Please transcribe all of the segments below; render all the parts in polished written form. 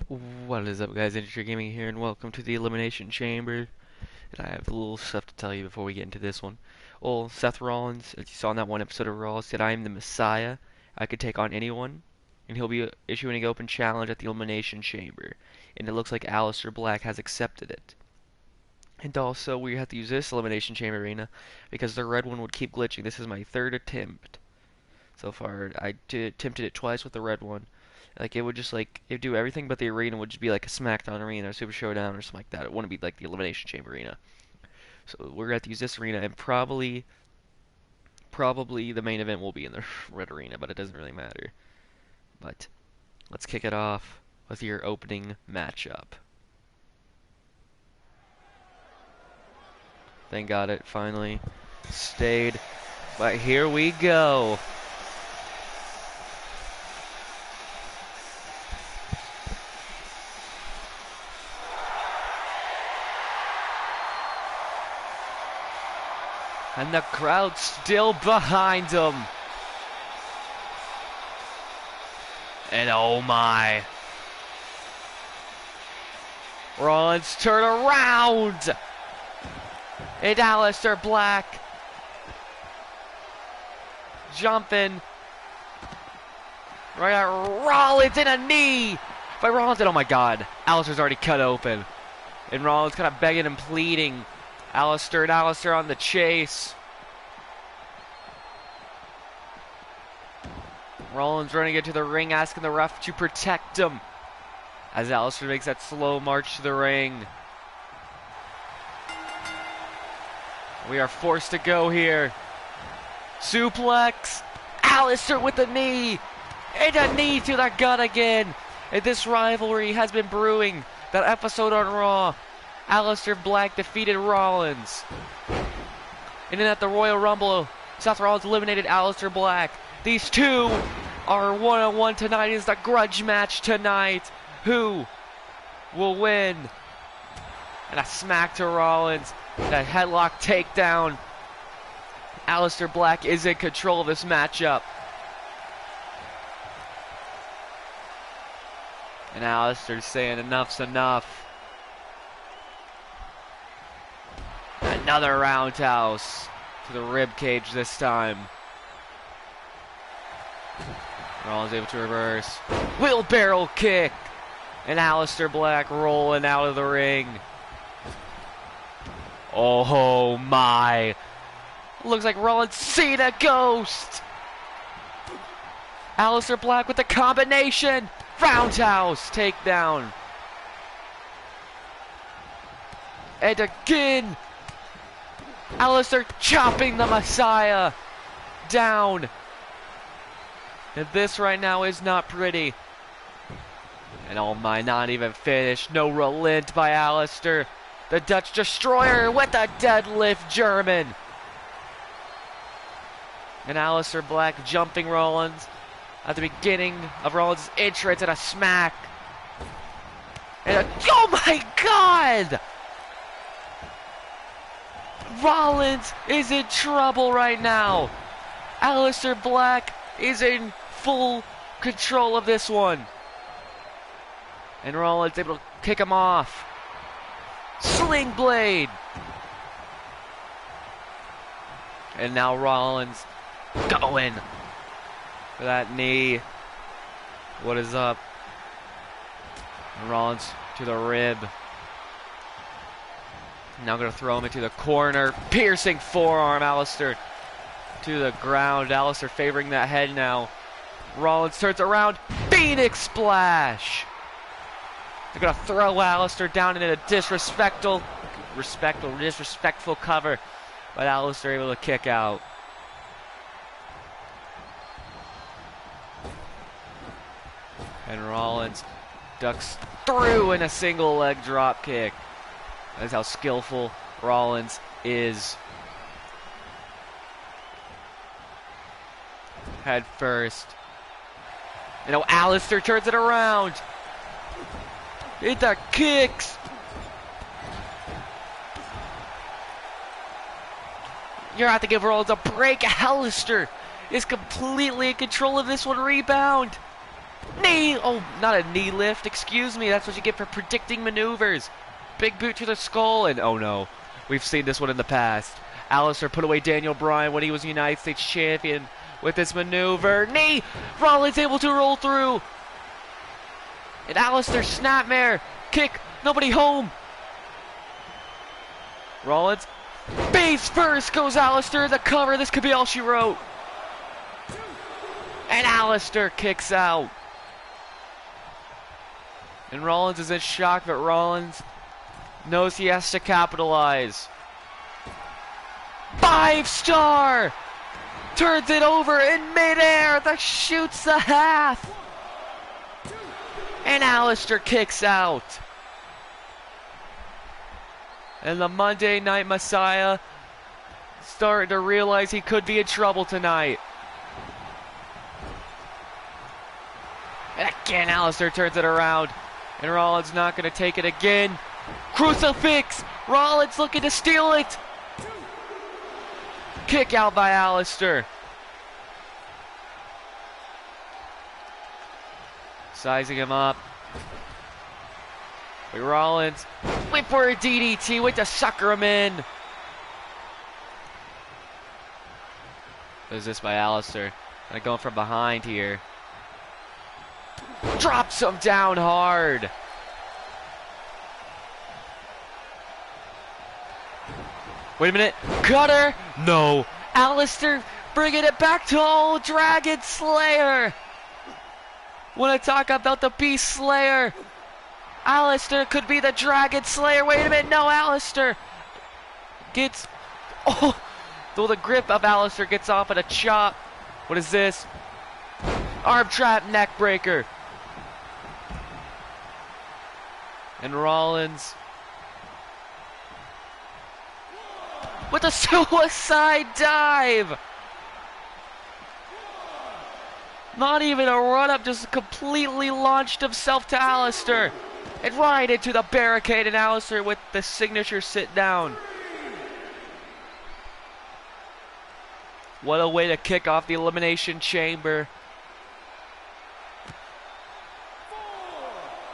What is up, guys? Andrewtrey Gaming here, and welcome to the Elimination Chamber. And I have a little stuff to tell you before we get into this one. Well, Seth Rollins, as you saw in that one episode of Raw, said, "I am the Messiah. I could take on anyone." And he'll be issuing an open challenge at the Elimination Chamber. And it looks like Aleister Black has accepted it. And also, we have to use this Elimination Chamber arena because the red one would keep glitching. This is my third attempt so far. I attempted it twice with the red one. Like, it would just, like, it would do everything, but the arena would just be like a SmackDown arena or Super Showdown or something like that. It wouldn't be like the Elimination Chamber arena. So we're going to have to use this arena, and probably the main event will be in the red arena, but it doesn't really matter. But let's kick it off with your opening matchup. Thank God it finally stayed. But here we go. And the crowd's still behind him. And oh my. Rollins turn around. And Aleister Black jumping right at Rollins in a knee by Rollins. And oh my God, Aleister's already cut open. And Rollins kind of begging and pleading. Aleister on the chase. Rollins running into the ring, asking the ref to protect him as Aleister makes that slow march to the ring. We are forced to go here. Suplex. Aleister with the knee. And a knee to the gut again. And this rivalry has been brewing. That episode on Raw, Aleister Black defeated Rollins. And then at the Royal Rumble, Seth Rollins eliminated Aleister Black. These two are one-on-one tonight. Is the grudge match tonight. Who will win? And a smack to Rollins. And a headlock takedown. Aleister Black is in control of this matchup. And Aleister's saying enough's enough. Another roundhouse to the rib cage this time. Rollins able to reverse. Wheelbarrow kick. And Aleister Black rolling out of the ring. Oh my. Looks like Rollins seen a ghost. Aleister Black with the combination. Roundhouse takedown. And again. Aleister chopping the Messiah down. And this right now is not pretty. And oh my, not even finished. No relent by Aleister. The Dutch Destroyer with a deadlift German. And Aleister Black jumping Rollins at the beginning of Rollins' entrance and a smack. And oh my God! Rollins is in trouble right now. Aleister Black is in full control of this one. And Rollins able to kick him off. Sling blade. And now Rollins going for that knee. What is up? And Rollins to the rib. Now going to throw him into the corner. Piercing forearm. Aleister to the ground. Aleister favoring that head now. Rollins turns around. Phoenix splash. They're going to throw Aleister down into a disrespectful cover. But Aleister able to kick out. And Rollins ducks through in a single leg drop kick. That's how skillful Rollins is. Head first. You know, Aleister turns it around. Into kicks. You're going to have to give Rollins a break. Aleister is completely in control of this one. Rebound. Knee! Oh, not a knee lift. Excuse me. That's what you get for predicting maneuvers. Big boot to the skull, and oh no. We've seen this one in the past. Aleister put away Daniel Bryan when he was United States Champion with this maneuver. Knee! Rollins able to roll through. And Aleister snapmare. Kick. Nobody home. Rollins. Face first goes Aleister in the cover. This could be all she wrote. And Aleister kicks out. And Rollins is in shock, but Rollins knows he has to capitalize. 5-star! Turns it over in midair. That shoots the half. And Aleister kicks out. And the Monday Night Messiah starting to realize he could be in trouble tonight. And again, Aleister turns it around. And Rollins not going to take it again. Crucifix! Rollins looking to steal it. Kick out by Aleister. Sizing him up. But Rollins went for a DDT, went to sucker him in. What is this by Aleister? Kind of going from behind here. Drops him down hard. Wait a minute. Cutter. No. Aleister bringing it back to old Dragon Slayer. Want to talk about the Beast Slayer? Aleister could be the Dragon Slayer. Wait a minute. No, Aleister gets... Oh, though the grip of Aleister gets off at a chop. What is this? Arm trap neck breaker. And Rollins with a suicide dive. Not even a run-up, just completely launched himself to Aleister. And right into the barricade, and Aleister with the signature sit down. What a way to kick off the Elimination Chamber.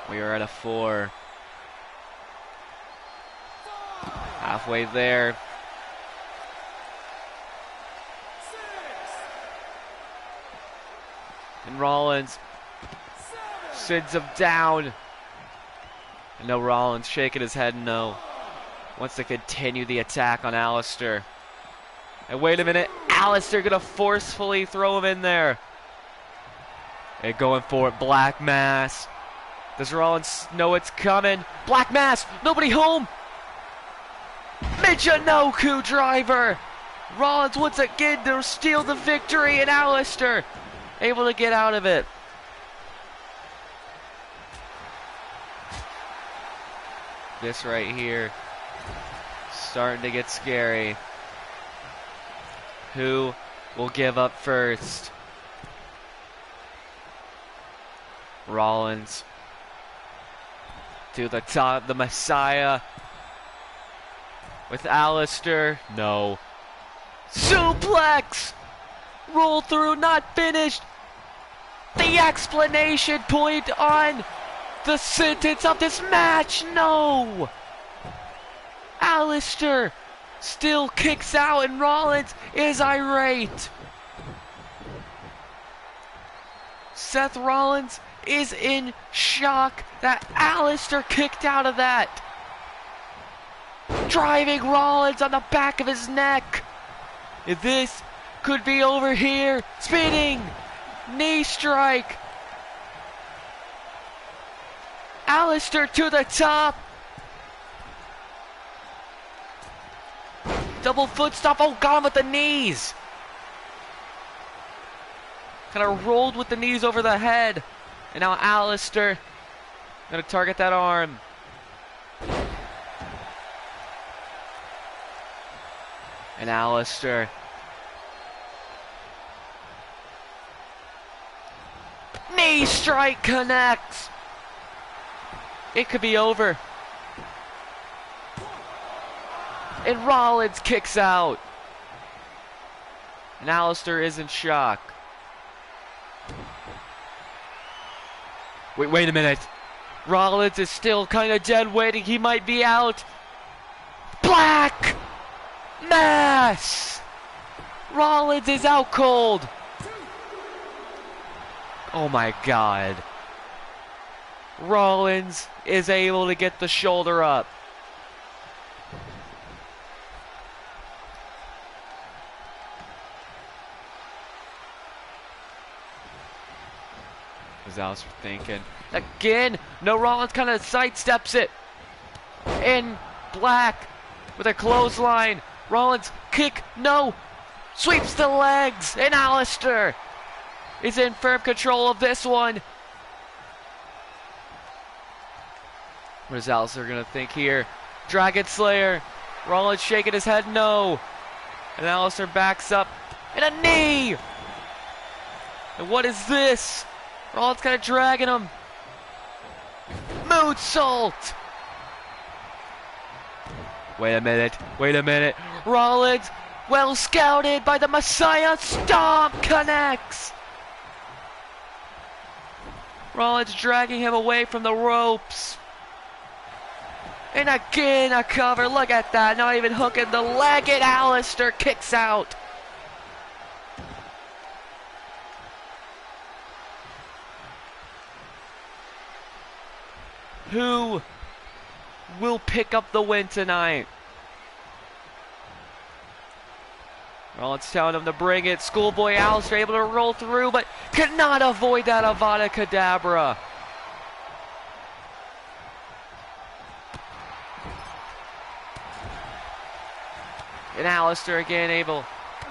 We are at a 4. Halfway there. And Rollins sends him down. And no, Rollins shaking his head no. Wants to continue the attack on Aleister. And wait a minute, Aleister gonna forcefully throw him in there. And going for it, Black Mass. Does Rollins know it's coming? Black Mass, nobody home. Michinoku driver. Rollins once again to steal the victory, and Aleister able to get out of it. This right here starting to get scary. Who will give up first? Rollins to the top, the Messiah with Aleister. No. Suplex! Roll through, not finished. The explanation point on the sentence of this match. No! Aleister still kicks out, and Rollins is irate. Seth Rollins is in shock that Aleister kicked out of that. Driving Rollins on the back of his neck. If this could be over here. Spinning knee strike. Aleister to the top. Double foot stomp. Oh, got him with the knees. Kind of rolled with the knees over the head. And now Aleister gonna target that arm. And Aleister knee strike connects. It could be over. And Rollins kicks out. And Aleister is in shock. Wait a minute. Rollins is still kind of dead waiting. He might be out. Black Mass. Rollins is out cold. Oh my God. Rollins is able to get the shoulder up. As Alistair thinking. Again, no, Rollins kind of sidesteps it. In Black with a clothesline. Rollins kick, no. Sweeps the legs, and Alistair is in firm control of this one. What is Alistair gonna think here? Dragon Slayer. Rollins shaking his head, no. And Alistair backs up, and a knee. And what is this? Rollins kind of dragging him. Moonsault. Wait a minute. Rollins, well scouted by the Messiah. Stomp connects. Rollins dragging him away from the ropes. And again a cover. Look at that. Not even hooking the leg. And Alistair kicks out. Who will pick up the win tonight? Rollins telling him to bring it. Schoolboy Alistair able to roll through, but could not avoid that Avada Kedavra. And Alistair again able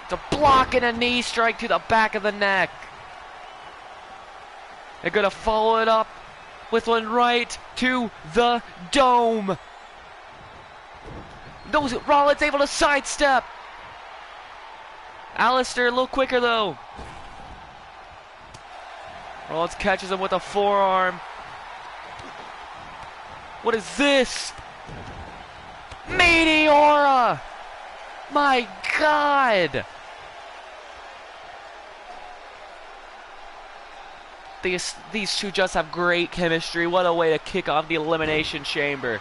to block in a knee strike to the back of the neck. They're going to follow it up with one right to the dome. Rollins able to sidestep. Alistair a little quicker though. Rollins catches him with a forearm. What is this? Meteora! My God! These two just have great chemistry. What a way to kick off the Elimination Chamber.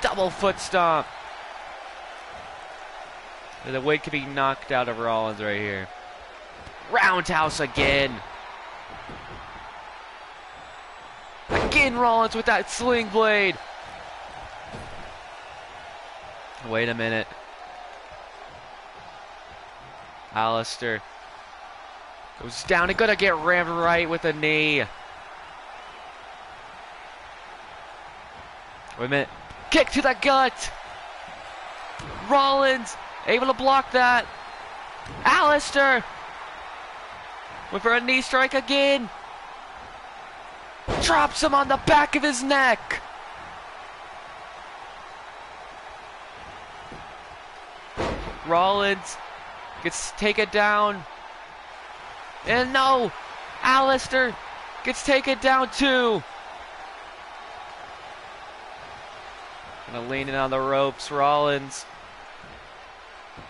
Double foot stomp. The weight could be knocked out of Rollins right here. Roundhouse again. Again Rollins with that sling blade. Wait a minute. Alistair goes down and gonna get rammed right with a knee. Wait a minute. Kick to the gut. Rollins able to block that. Alistair went for a knee strike again. Drops him on the back of his neck. Rollins gets taken down. And no, Alistair gets taken down too. Gonna lean in on the ropes. Rollins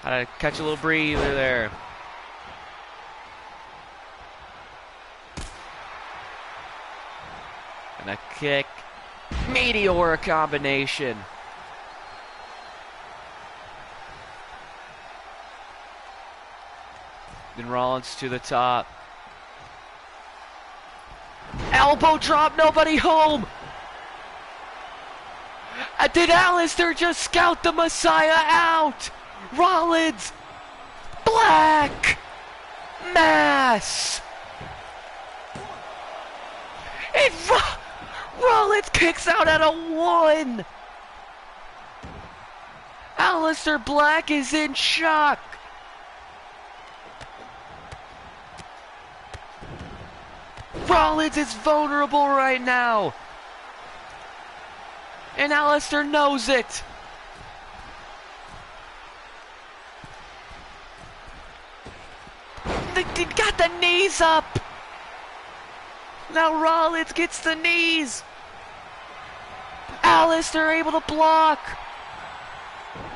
had to catch a little breather there. And a kick. Meteor combination. Then Rollins to the top. Elbow drop, nobody home. Did Alistair just scout the Messiah out? Rollins, Black Mass. And Rollins kicks out at a 1. Alistair Black is in shock. Rollins is vulnerable right now. And Alistair knows it. They got the knees up. Now Rollins gets the knees. Alistair able to block.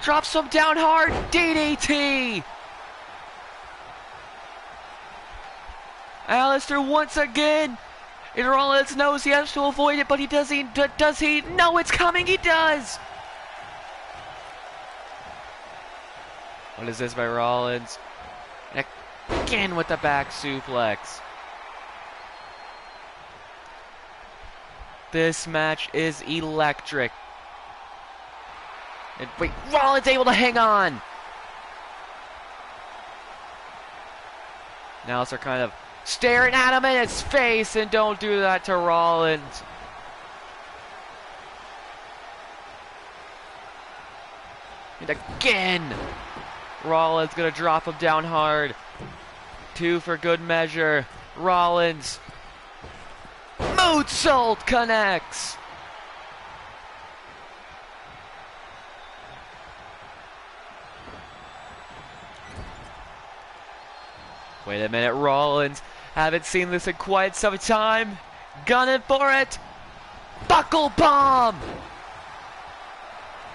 Drops him down hard. DDT. Alistair once again And Rollins knows he has to avoid it, but he does he? No, it's coming, he does! What is this by Rollins? And again with the back suplex. This match is electric. And wait, Rollins able to hang on! Now they're kind of staring at him in his face, and don't do that to Rollins. And again, Rollins gonna drop him down hard. 2 for good measure. Rollins. Moonsault connects. Wait a minute, Rollins. Haven't seen this in quite some time. Gunning for it. Buckle bomb.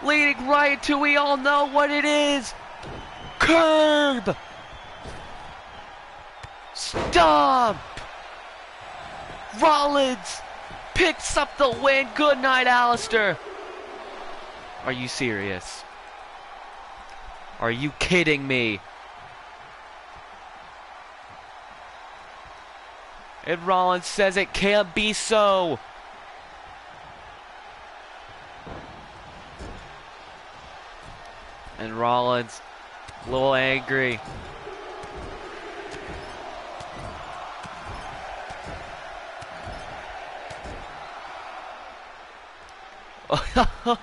Leading right to, we all know what it is. Curb. Stomp. Rollins picks up the win. Good night, Aleister. Are you serious? Are you kidding me? And Rollins says it can't be so. And Rollins, a little angry.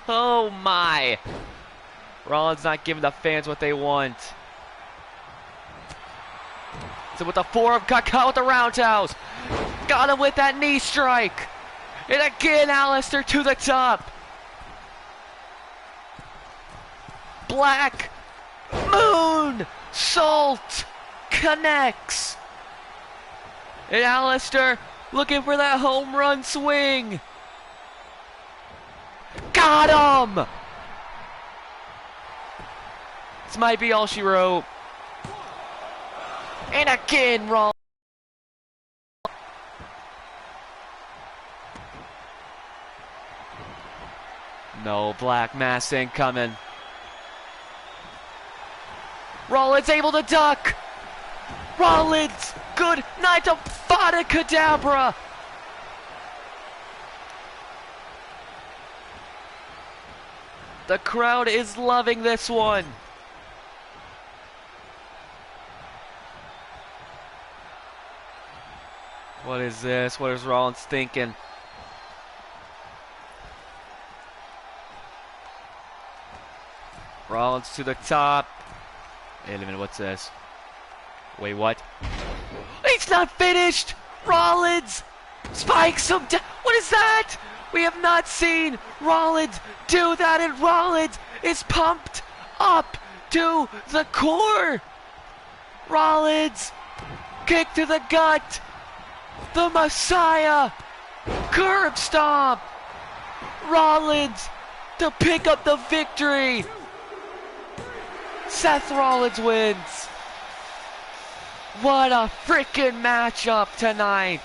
Oh my! Rollins not giving the fans what they want. So with the forearm, got caught with the roundhouse. Got him with that knee strike. And again, Aleister to the top. Black Moon Salt connects. And Aleister looking for that home run swing. Got him! This might be all she wrote. And again, Rollins. No, Black Mass incoming. Rollins able to duck. Rollins, good night to Vada Kedavra. The crowd is loving this one. What is this? What is Rollins thinking? Rollins to the top. Wait a minute, what's this? Wait, what? It's not finished! Rollins spikes him down. What is that? We have not seen Rollins do that, and Rollins is pumped up to the core. Rollins, kick to the gut. The Messiah, curb stomp. Rollins to pick up the victory. Seth Rollins wins. What a freaking matchup tonight.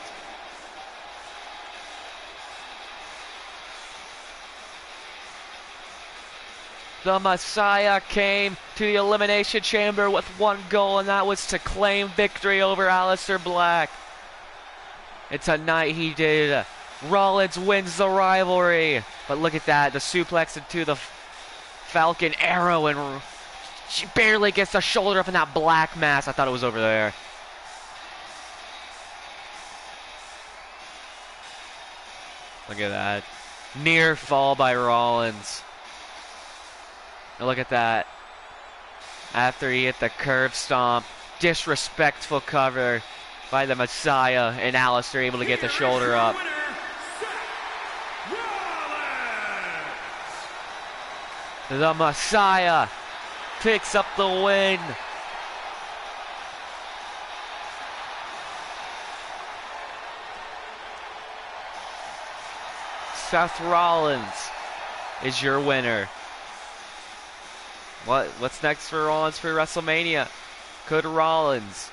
The Messiah came to the Elimination Chamber with one goal, and that was to claim victory over Aleister Black. And tonight he did. Rollins wins the rivalry. But look at that, the suplex into the Falcon Arrow, and she barely gets the shoulder up in that black mass. I thought it was over there. Look at that. Near fall by Rollins. And look at that. After he hit the curb stomp, disrespectful cover by the Messiah, and Aleister able to get the shoulder up. The Messiah picks up the win. Seth Rollins is your winner. What's next for Rollins for WrestleMania? Could Rollins?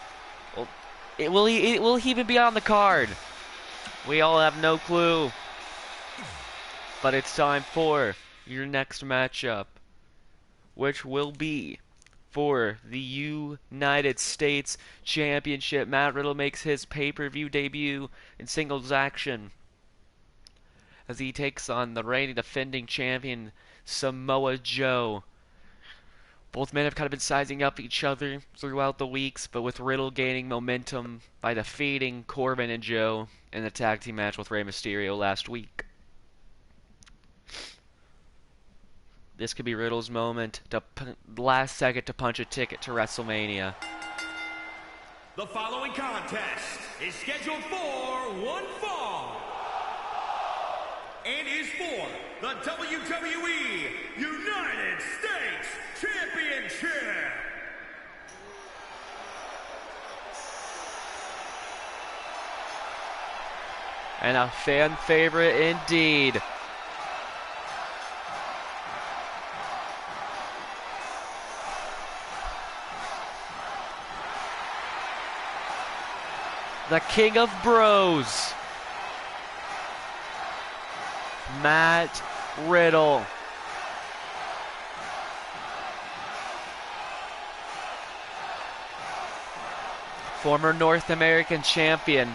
Will he even be on the card? We all have no clue. But it's time for your next matchup, which will be for the United States Championship. Matt Riddle makes his pay-per-view debut in singles action as he takes on the reigning defending champion Samoa Joe. Both men have kind of been sizing up each other throughout the weeks, but with Riddle gaining momentum by defeating Corbin and Joe in the tag team match with Rey Mysterio last week. This could be Riddle's moment, last second to punch a ticket to WrestleMania. The following contest is scheduled for one fall and is for the WWE United States Championship. And a fan favorite indeed. The King of Bros, Matt Riddle. Former North American champion.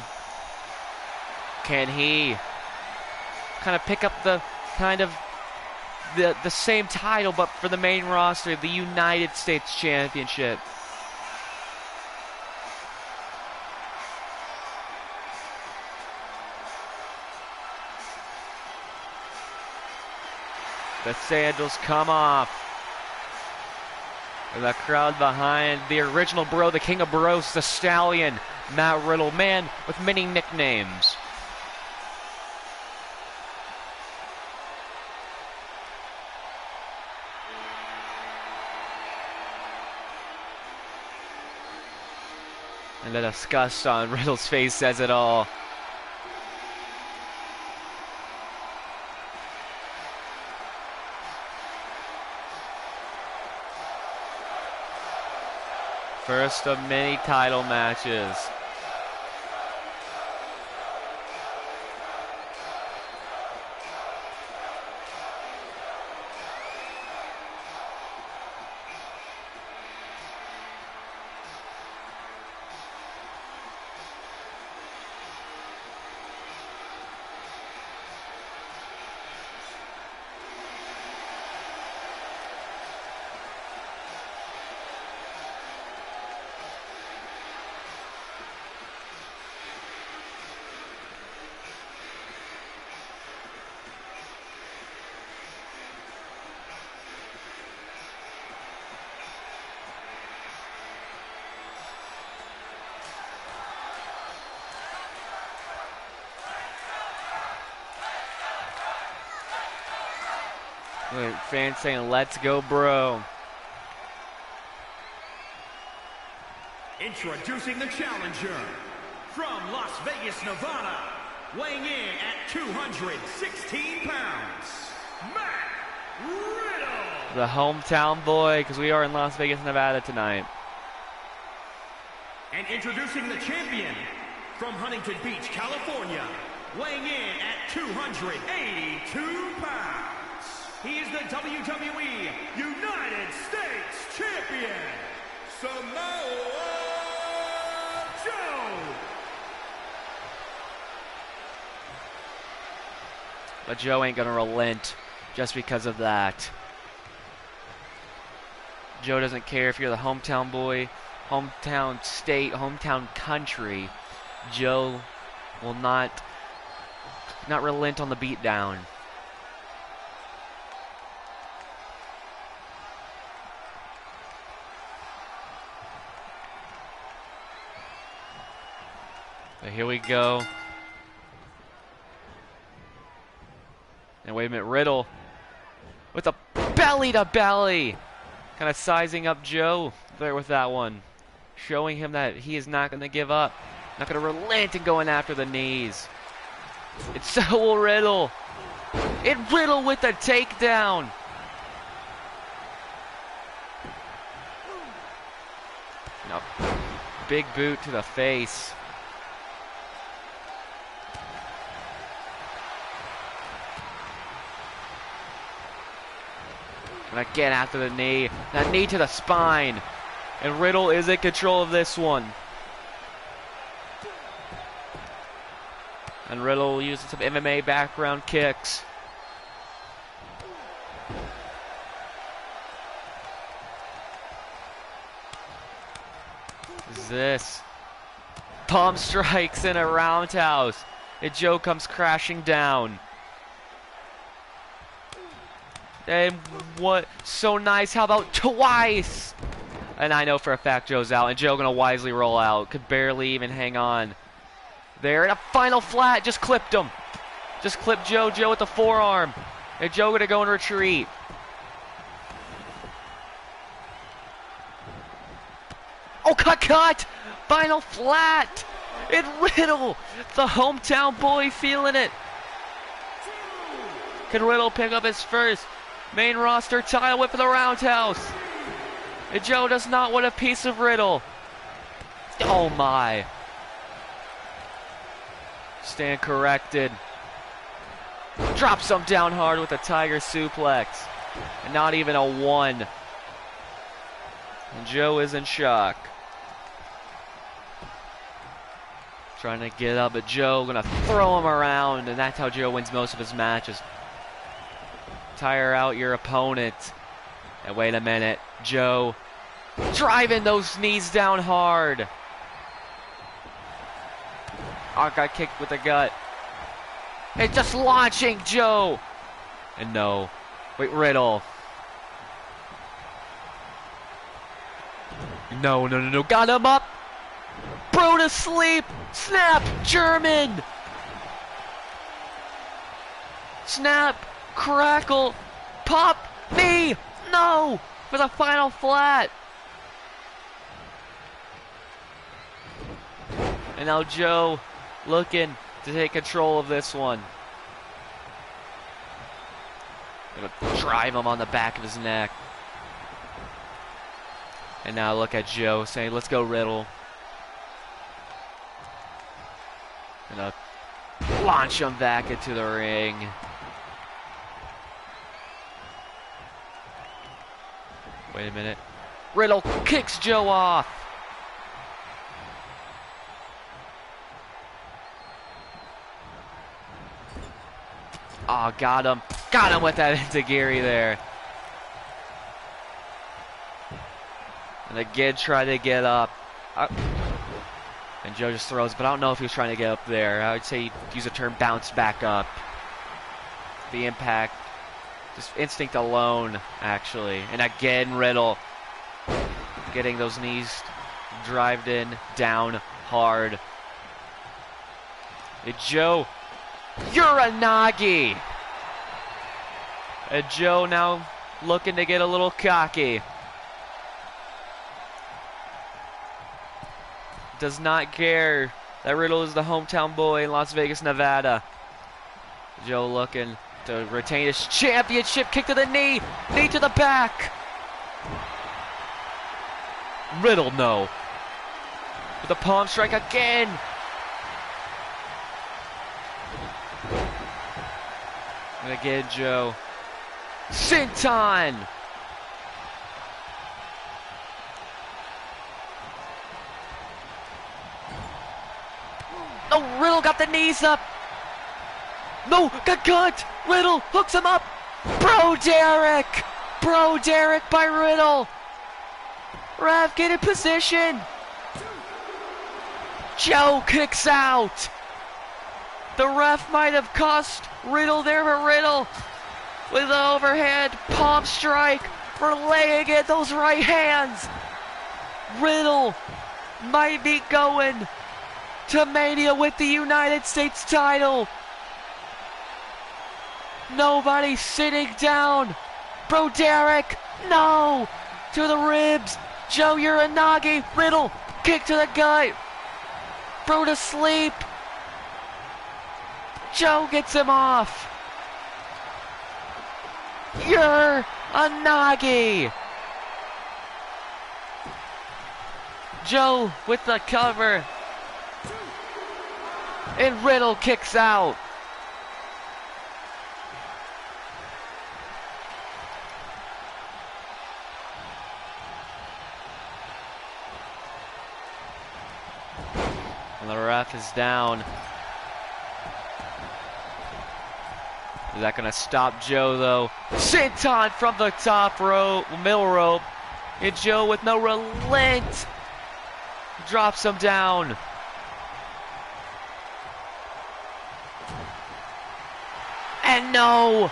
Can he kind of pick up the same title but for the main roster, the United States Championship? The sandals come off. And the crowd behind the original bro, the King of Bros, the Stallion, Matt Riddle, man with many nicknames. And the disgust on Riddle's face says it all. First of many title matches. Fans saying, "Let's go, bro." Introducing the challenger from Las Vegas, Nevada, weighing in at 216 pounds, Matt Riddle. The hometown boy, because we are in Las Vegas, Nevada tonight. And introducing the champion from Huntington Beach, California, weighing in at 282 pounds. He is the WWE United States Champion, Samoa Joe. But Joe ain't gonna relent just because of that. Joe doesn't care if you're the hometown boy, hometown state, hometown country. Joe will not relent on the beatdown. But here we go. And wait a minute, Riddle with a belly to belly. Kind of sizing up Joe there with that one. Showing him that he is not going to give up. Not going to relent in going after the knees. It's so Riddle. And Riddle with the takedown. No. Big boot to the face. And again after the knee. That knee to the spine. And Riddle is in control of this one. And Riddle using some MMA background kicks. What is this? Palm strikes in a roundhouse. And Joe comes crashing down. And what? So nice. How about twice? And I know for a fact Joe's out. And Joe gonna wisely roll out. Could barely even hang on. There, and a final flat, just clipped him. Just clipped Joe. Joe with the forearm. And Joe gonna go and retreat. Oh, cut! Final flat! And Riddle, the hometown boy, feeling it. Can Riddle pick up his first main roster title win for the Roundhouse? And Joe does not want a piece of Riddle. Oh my. Stand corrected. Drops him down hard with a tiger suplex. And not even a 1. And Joe is in shock. Trying to get up, but Joe gonna throw him around, and that's how Joe wins most of his matches. Tire out your opponent. And wait a minute, Joe driving those knees down hard. Oh, got kicked with the gut. And just launching Joe. And no. Wait, Riddle. No. Got him up. Bro to sleep. Snap. German. Snap. Crackle. Pop. Knee. No. For the final flat. And now Joe looking to take control of this one. Gonna drive him on the back of his neck. And now look at Joe saying, let's go Riddle. Gonna launch him back into the ring. Wait a minute. Riddle kicks Joe off. Oh, got him. Got him with that enziguri there. And again, try to get up. And Joe just throws, but I don't know if he was trying to get up there. I would say he'd use the term bounce back up. The impact, just instinct alone, actually. And again, Riddle getting those knees drived in, down hard. And Joe, Uranagi! And Joe now looking to get a little cocky. Does not care that Riddle is the hometown boy in Las Vegas, Nevada. Joe looking to retain his championship. Kick to the knee. Knee to the back. Riddle, no. With the palm strike again. And again, Joe. Senton! No, Riddle got the knees up. No, got cut. Riddle hooks him up. Bro Derek. Bro Derek by Riddle. Ref, get in position. Joe kicks out. The ref might have cost Riddle there, but Riddle with the overhead palm strike for laying in those right hands. Riddle might be going to Mania with the United States title. Nobody sitting down. Bro Derek, no! To the ribs. Joe Uranagi, Riddle, kick to the gut. Bro to sleep. Joe gets him off. Uranagi. Joe with the cover. And Riddle kicks out. ref is down. Is that going to stop Joe, though? Senton from the top rope, middle rope. And Joe with no relent drops him down. And no,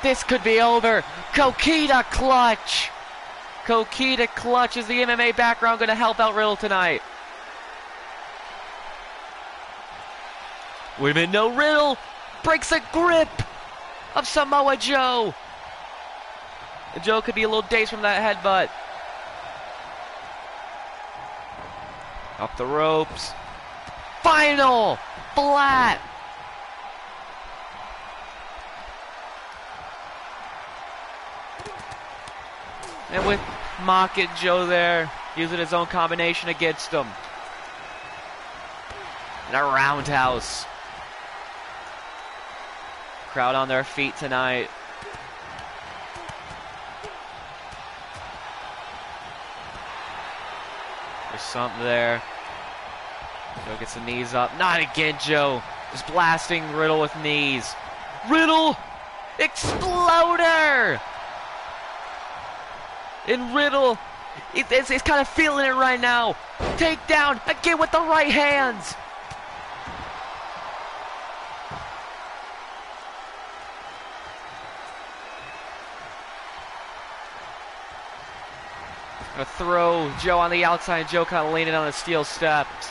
this could be over. Kokita clutch. Kokita clutch. Is the MMA background going to help out Riddle tonight? Wait a minute, no, Riddle breaks the grip of Samoa Joe. Joe could be a little dazed from that headbutt. Up the ropes. Final flat. And with mocking Joe there, using his own combination against him. And a roundhouse. Crowd on their feet tonight. There's something there. Joe gets the knees up. Not again, Joe. Just blasting Riddle with knees. Riddle! Exploder! And Riddle, he's kind of feeling it right now. Takedown again with the right hands. Gonna throw Joe on the outside. Joe kind of leaning on the steel steps.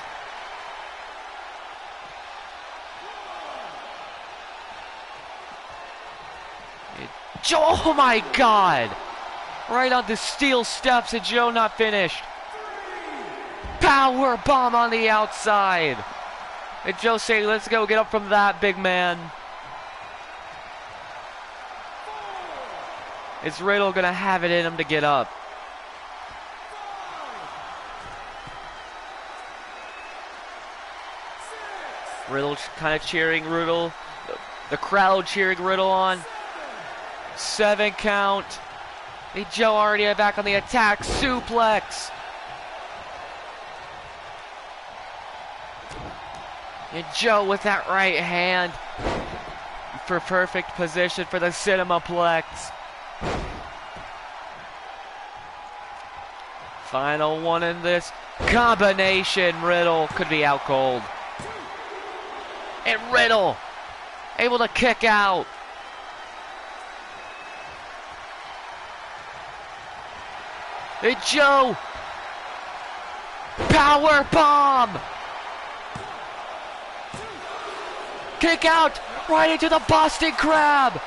Joe, oh my God! Right on the steel steps, and Joe not finished. Power bomb on the outside. And Joe saying, let's go get up from that, big man. Is Riddle gonna have it in him to get up? Riddle kind of cheering Riddle. The crowd cheering Riddle on. 7 count. And Joe already back on the attack. Suplex. And Joe with that right hand for perfect position for the Cinemaplex. Final one in this combination. Riddle could be out cold. And Riddle able to kick out. And Joe, power bomb. Kick out right into the Boston Crab.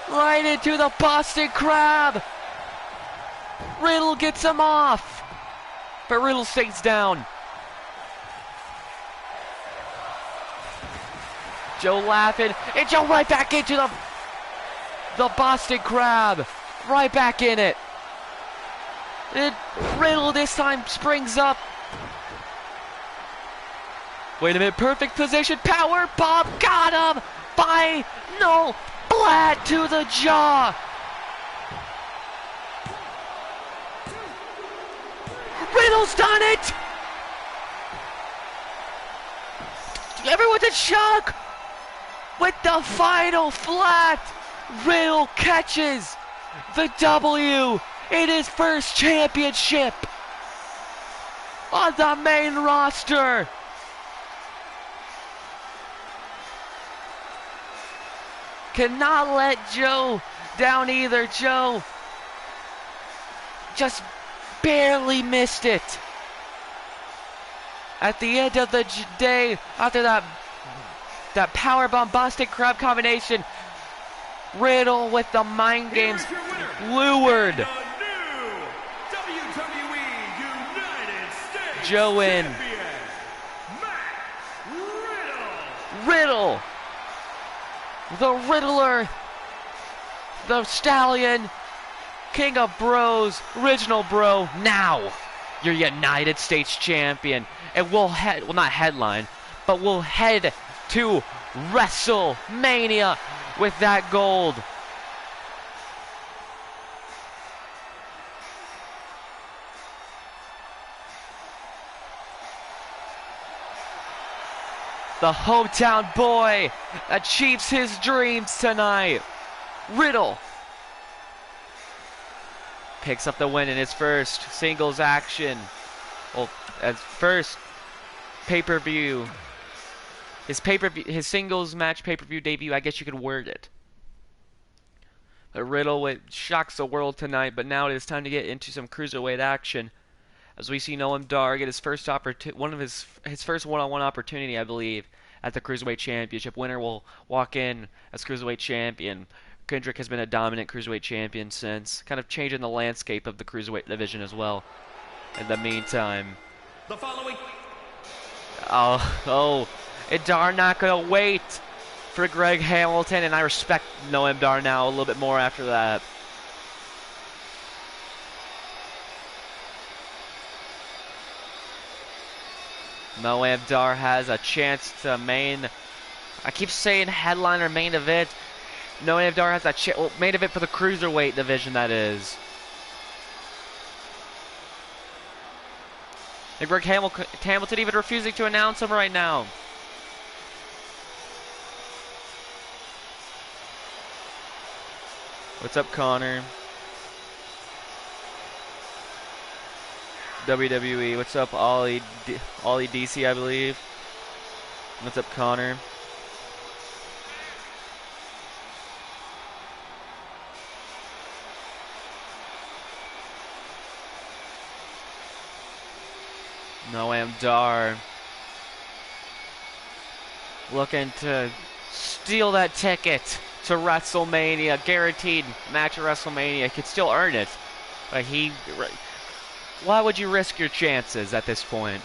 Right into the Boston Crab. Riddle gets him off, but Riddle stays down. Joe laughing, and Joe right back into the Boston Crab. Right back in it. And Riddle this time springs up. Wait a minute, perfect position, power bomb, got him! Final flat to the jaw. Riddle's done it! Everyone's in shock! With the final flat, Riddle catches the W in his first championship on the main roster. Cannot let Joe down either. Joe just barely missed it. At the end of the day, after that powerbomb Boston Crab combination, Riddle with the mind games lured Joe in. Riddle, the Riddler, the Stallion, King of Bros, original bro. Now you're United States champion, and we'll not headline, but we'll head to WrestleMania with that gold. The hometown boy achieves his dreams tonight. Riddle picks up the win in his first singles action. Well, as first pay-per-view. His singles match pay-per-view debut, I guess you could word it. But Riddle shocks the world tonight, but now it is time to get into some cruiserweight action. As we see Noam Dar get his first his first one-on-one opportunity, I believe, at the Cruiserweight Championship. Winner will walk in as Cruiserweight Champion. KENDRICK has been a dominant Cruiserweight Champion since, kind of changing the landscape of the Cruiserweight division as well. In the meantime... The following... and Dar not going to wait for Greg Hamilton, and I respect Noam Dar now a little bit more after that. Noam Dar has a chance to I keep saying headliner main event. Noam Dar has a main event for the Cruiserweight division, that is. And Greg Hamilton even refusing to announce him right now. What's up, Connor? WWE. What's up, Ollie DC, I believe. What's up, Connor? Noam Dar looking to steal that ticket to WrestleMania, guaranteed match at WrestleMania. He could still earn it, but why would you risk your chances at this point?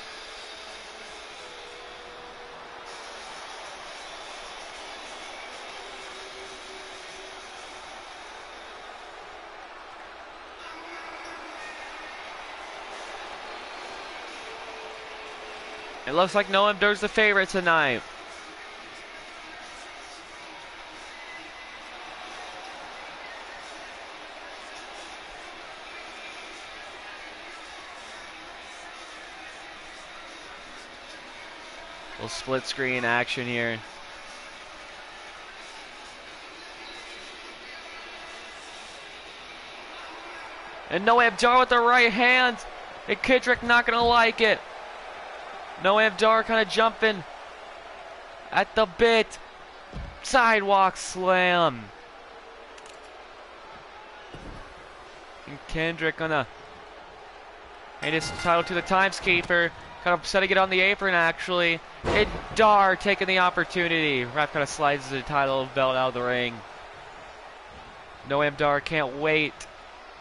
It looks like Noam Dar's the favorite tonight. Little split screen action here. And Noam Dar with the right hand. And KENDRICK not gonna like it. Noam Dar kind of jumping at the bit. Sidewalk slam. And KENDRICK gonna hand his title to the timekeeper. Kind of setting it on the apron, actually. And Dar taking the opportunity. Ref kind of slides the title belt out of the ring. Noam Dar can't wait.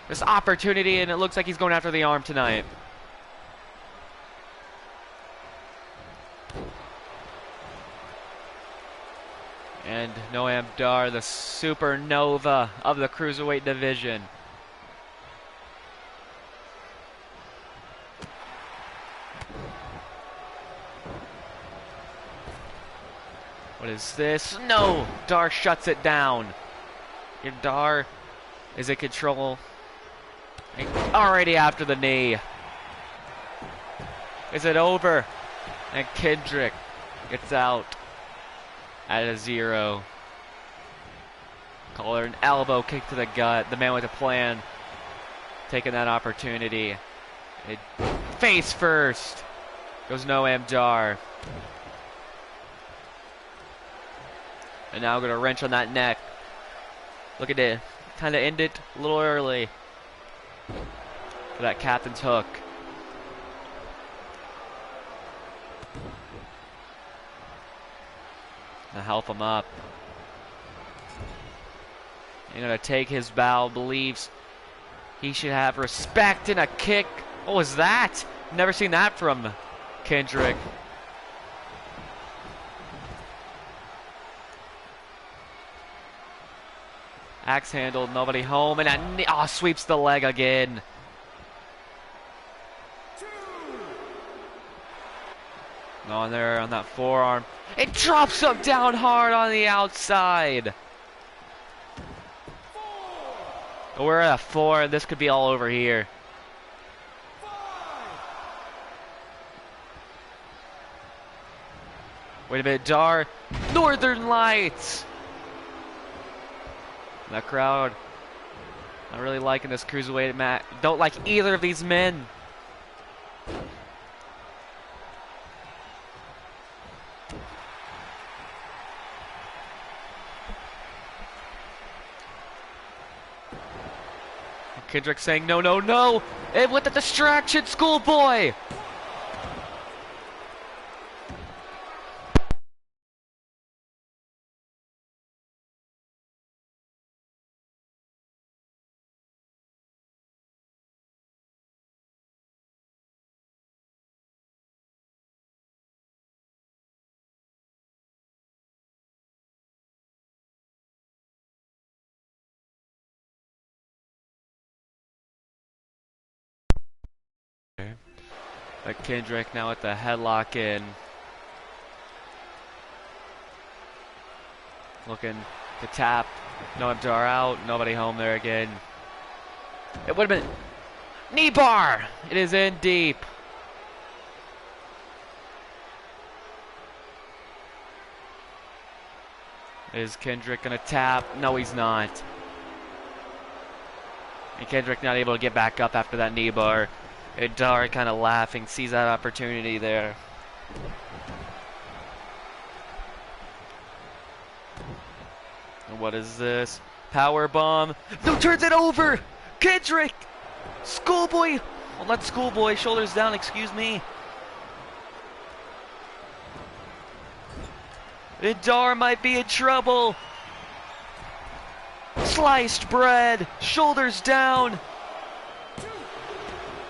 This opportunity, and it looks like he's going after the arm tonight. And Noam Dar, the supernova of the Cruiserweight division. What is this? No! Dar shuts it down. And Dar is in control. Already after the knee. Is it over? And KENDRICK gets out at a 0. Call her an elbow kick to the gut. The man with a plan taking that opportunity. Face first goes Noam Dar. And now going to wrench on that neck. Look at it. Kind of end it a little early. For that captain's hook. Now help him up. He's going to take his bow. Believes he should have respect and a kick. What was that? Never seen that from KENDRICK. Axe handle, nobody home, and sweeps the leg again. On there, on that forearm. It drops him down hard on the outside. We're at a 4, and this could be all over here. Wait a minute, Dar. Northern Lights! That crowd. Not really liking this cruiserweight match. Don't like either of these men. Kendrick saying no, no, no. And with the distraction, schoolboy. But Kendrick now with the headlock in. Looking to tap. Noam Dar out. Nobody home there again. It would have been knee bar. It is in deep. Is Kendrick gonna tap? No, he's not. And Kendrick not able to get back up after that knee bar. And Dar kind of laughing, sees that opportunity there. And what is this? Power bomb. No, turns it over. Kendrick. Schoolboy. Well, not Schoolboy. Shoulders down. Excuse me. And Dar might be in trouble. Sliced bread. Shoulders down.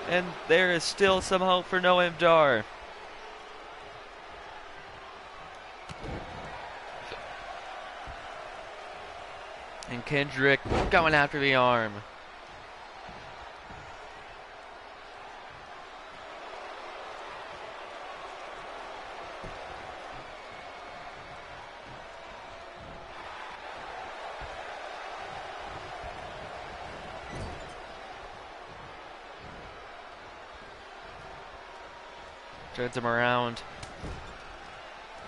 And there is still some hope for Noam Dar. And Kendrick going after the arm. Turns him around.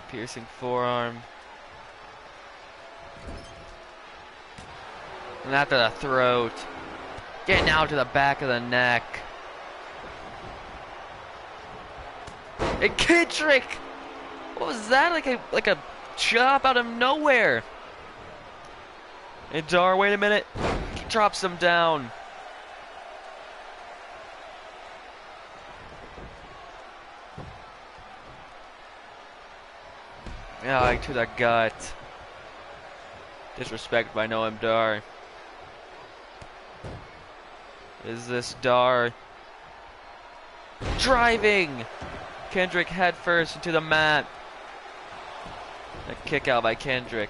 Piercing forearm. And after the throat. Getting out to the back of the neck. And Kendrick! What was that? Like a chop out of nowhere. And Dar, wait a minute. He drops him down. Yeah, like to the gut. Disrespect by Noam Dar. Is this Dar driving? Kendrick head first into the mat. A kick out by Kendrick.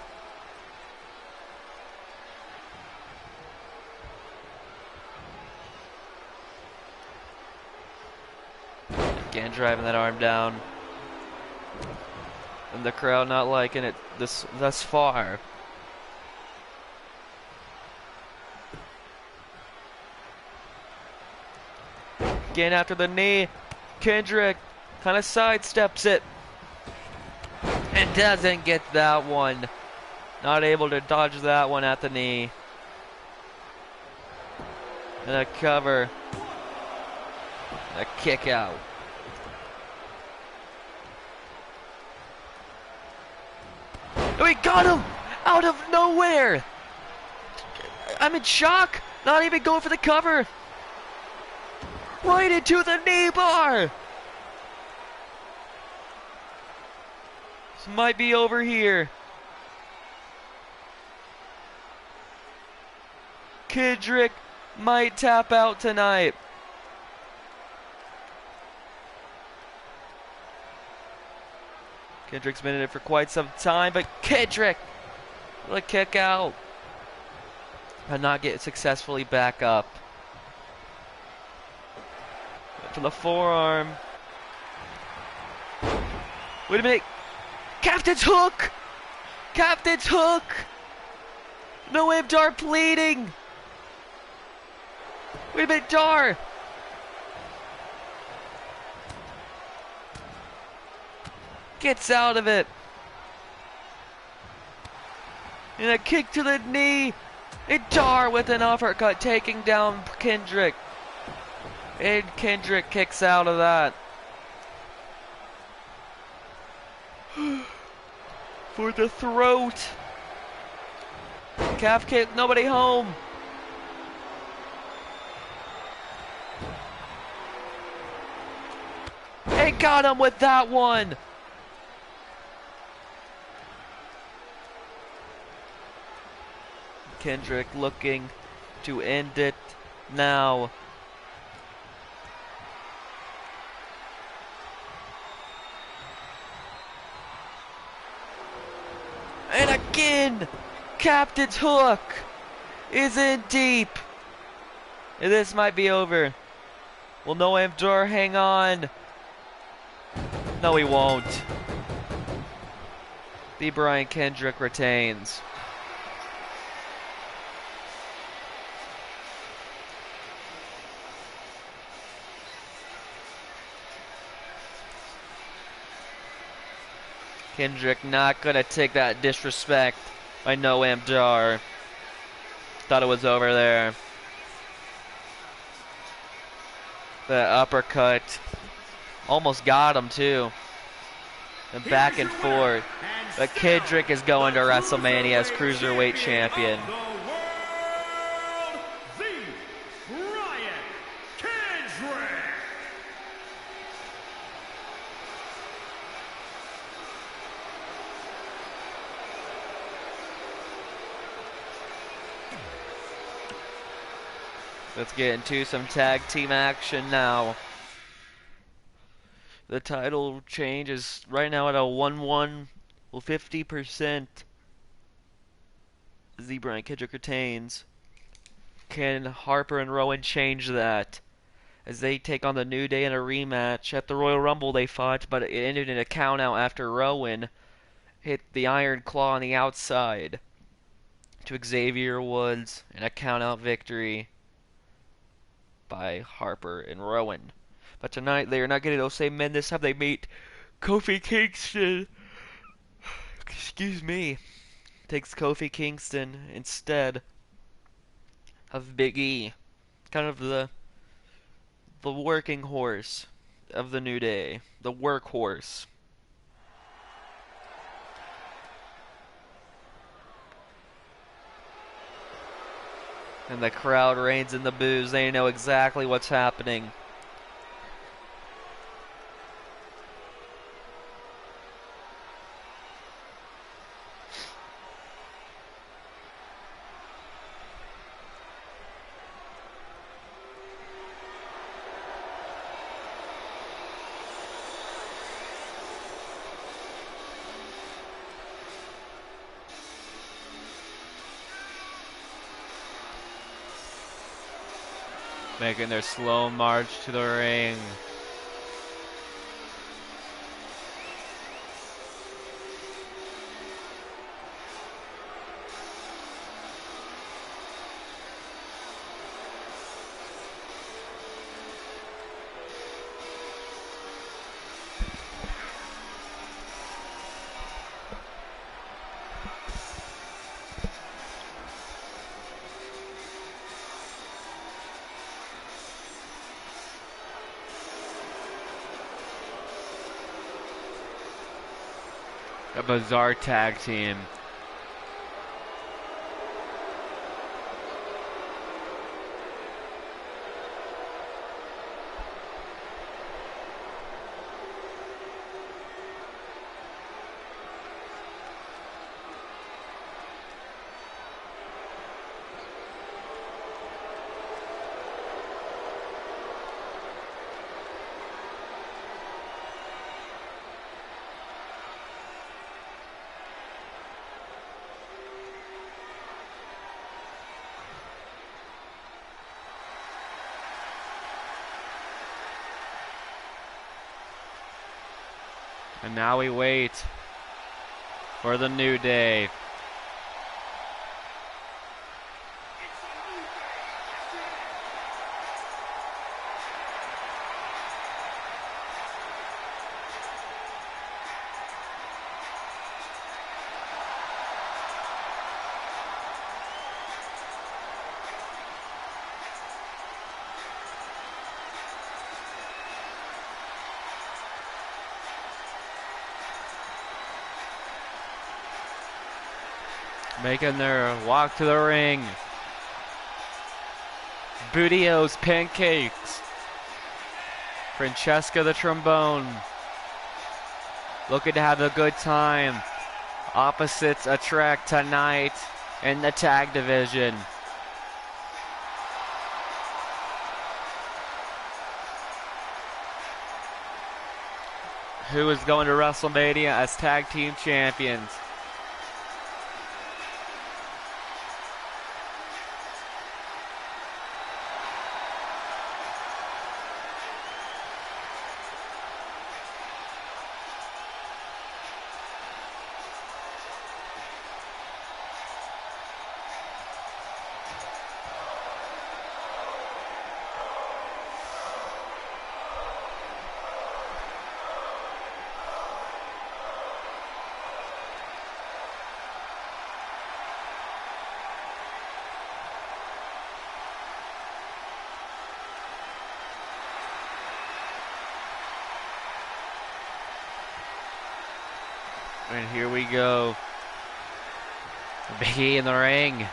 Again driving that arm down. And the crowd not liking it thus far. Again after the knee, Kendrick kind of sidesteps it. And doesn't get that one. Not able to dodge that one at the knee. And a cover. A kick out. We got him! Out of nowhere! I'm in shock! Not even going for the cover! Right into the knee bar! This might be over here. Kendrick might tap out tonight. Kendrick's been in it for quite some time, but Kendrick will kick out. But not get successfully back up. To the forearm. Wait a minute. Captain's hook! Captain's hook! Noam Dar bleeding! Wait a minute, Dar! Gets out of it. And a kick to the knee. And Dar with an uppercut taking down KENDRICK. And KENDRICK kicks out of that. For the throat. Calf kick, nobody home. And got him with that one. KENDRICK looking to end it now. And again, Captain's hook is in deep. And this might be over. Will NOAM Dar hang on? No, he won't. The Brian KENDRICK retains. KENDRICK not gonna take that disrespect by NOAM Dar. Thought it was over there. The uppercut almost got him too. And back and forth. But KENDRICK is going to WrestleMania as Cruiserweight Champion. Let's get into some tag team action now. The title change is right now at a 1-1, well 50%. The Brian KENDRICK retains. Can Harper and Rowan change that? As they take on the New Day in a rematch. At the Royal Rumble they fought, but it ended in a countout after Rowan hit the Iron Claw on the outside to Xavier Woods in a countout victory by Harper and Rowan. But tonight they are not getting those same men. This time they meet Kofi Kingston. Excuse me. Takes Kofi Kingston instead of Big E. Kind of the working horse of the New Day. The workhorse. And the crowd reigns in the boos. They know exactly what's happening. Making their slow march to the ring. A bizarre tag team. And now we wait for the New Day. making their walk to the ring. Budios Pancakes. Francesca the Trombone. Looking to have a good time. Opposites attract tonight in the tag division. Who is going to WrestleMania as tag team champions? And here we go. Big E in the ring.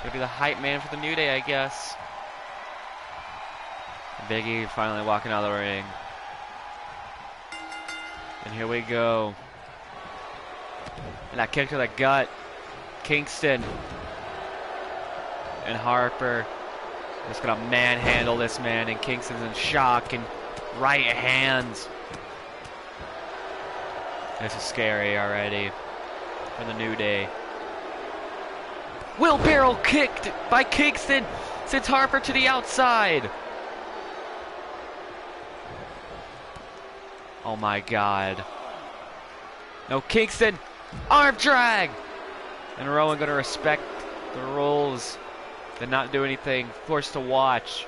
Gonna be the hype man for the New Day, I guess. Big E finally walking out of the ring. And here we go. And that kick to the gut. Kingston and Harper just gonna manhandle this man, and Kingston's in shock and right hands. This is scary already for the New Day. Wheelbarrow kicked by Kingston, sends Harper to the outside. Oh my God. No, Kingston, arm drag. And Rowan gonna respect the rules. Did not do anything. Forced to watch.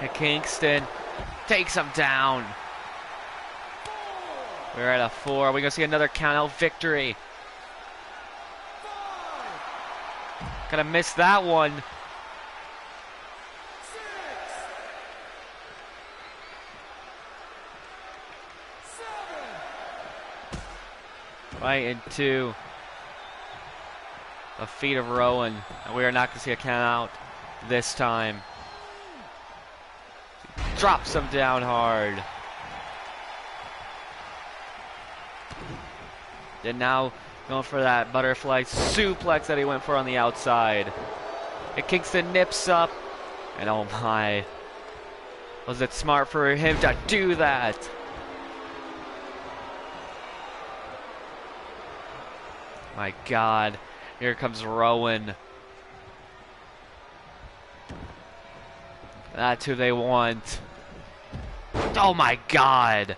And Kingston takes him down. We're at a 4. We're going to see another count-out victory. Gonna miss that one. Right into the feet of Rowan. And we are not going to see a count out this time. Drops him down hard. And now going for that butterfly suplex that he went for on the outside. And Kingston nips up. And oh my. Was it smart for him to do that? My God, here comes Rowan. That's who they want. Oh my God.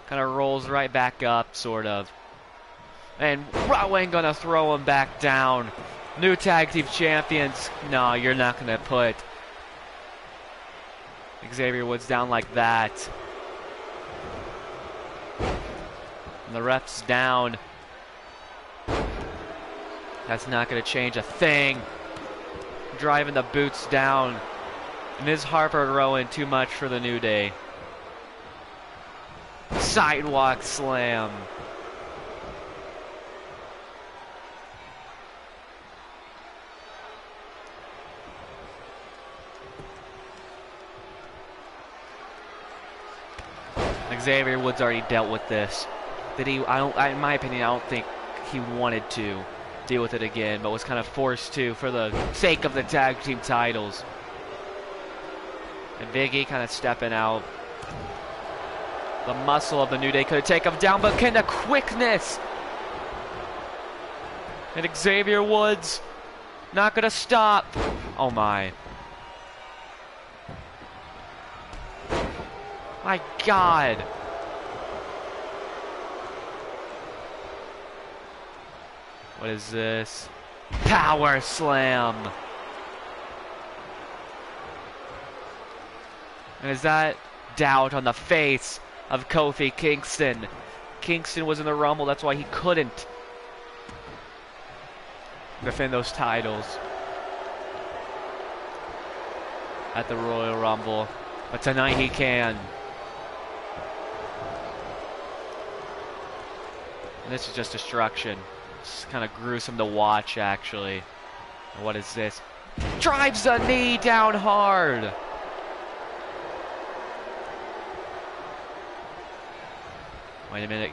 Kind of rolls right back up, sort of. And Rowan gonna throw him back down. New tag team champions. No, you're not gonna put Xavier Woods down like that. And the ref's down. That's not going to change a thing. Driving the boots down. And is Harper Rowan too much for the New Day? Sidewalk slam. Xavier Woods already dealt with this. That he, in my opinion, I don't think he wanted to deal with it again, but was kind of forced to for the sake of the tag team titles. And Big E kind of stepping out. The muscle of the New Day could take him down, but can the quickness? And Xavier Woods not gonna stop. Oh my. My God. What is this? Power slam. And is that doubt on the face of Kofi Kingston? Kingston was in the Rumble, that's why he couldn't defend those titles at the Royal Rumble. But tonight he can. And this is just destruction. It's kind of gruesome to watch, actually. What is this? Drives the knee down hard. Wait a minute.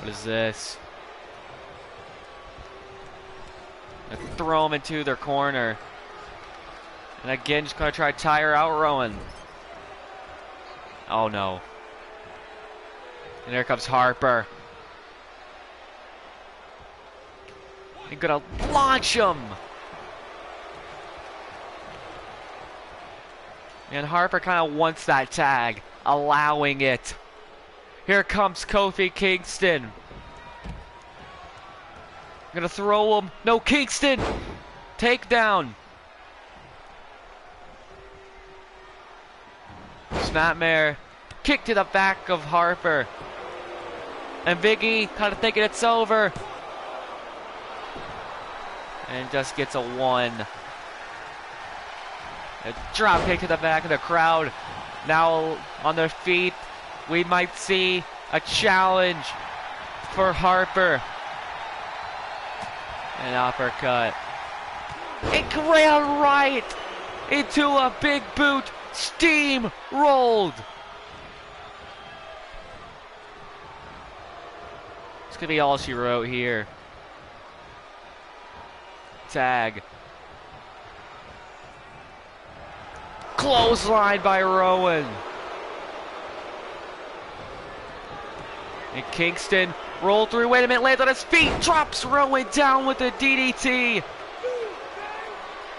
What is this? They throw him into their corner. And again, just gonna try to tire out Rowan. Oh no. And there comes Harper. They're gonna launch him. And Harper kind of wants that tag, allowing it. Here comes Kofi Kingston. Gonna throw him. No, Kingston! Takedown. Snapmare. Kick to the back of Harper. And Biggie kind of thinking it's over. And just gets a 1. A drop kick to the back of the crowd. Now on their feet. We might see a challenge for Harper. An uppercut. It ran right into a big boot. Steam rolled. It's gonna be all she wrote here. Tag. Clothesline by Rowan. And Kingston rolled through. Wait a minute, lands on his feet. Drops Rowan down with the DDT.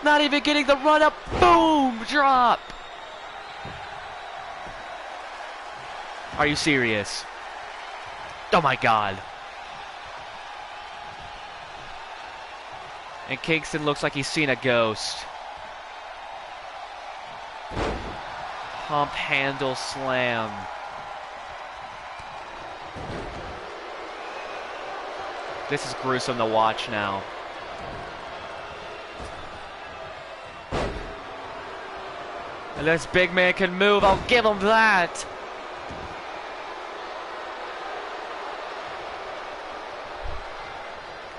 Not even getting the run up. Boom! Drop. Are you serious? Oh my god. And Kingston looks like he's seen a ghost. Pump handle slam. This is gruesome to watch now. And this big man can move. I'll give him that.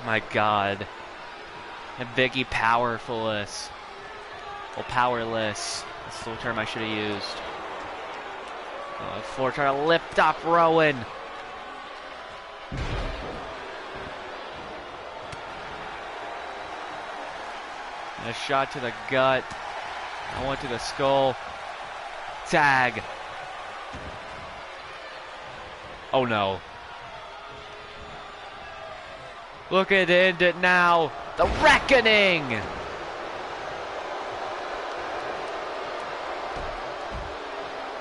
My god. And Biggie powerfulness. Well, powerless. That's the term I should have used. Floor trying to lift up Rowan. And a shot to the gut. I went to the skull. Tag. Oh no. Look at it now. The Reckoning.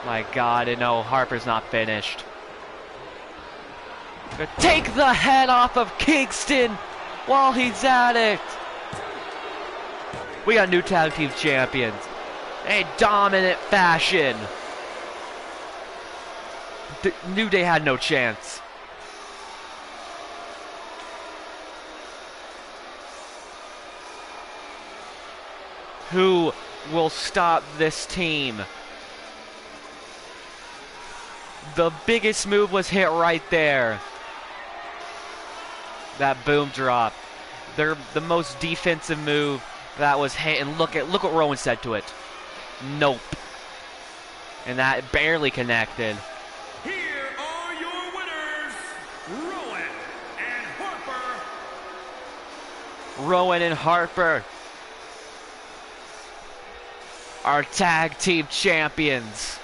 My god, and no, Harper's not finished. Gonna take the head off of Kingston while he's at it. We got new tag team champions. In dominant fashion. The New Day had no chance. Who will stop this team? The biggest move was hit right there. That boom drop. They're the most defensive move that was hit, and look what Rowan said to it. Nope. And that barely connected. Here are your winners, Rowan and Harper. Rowan and Harper are tag team champions.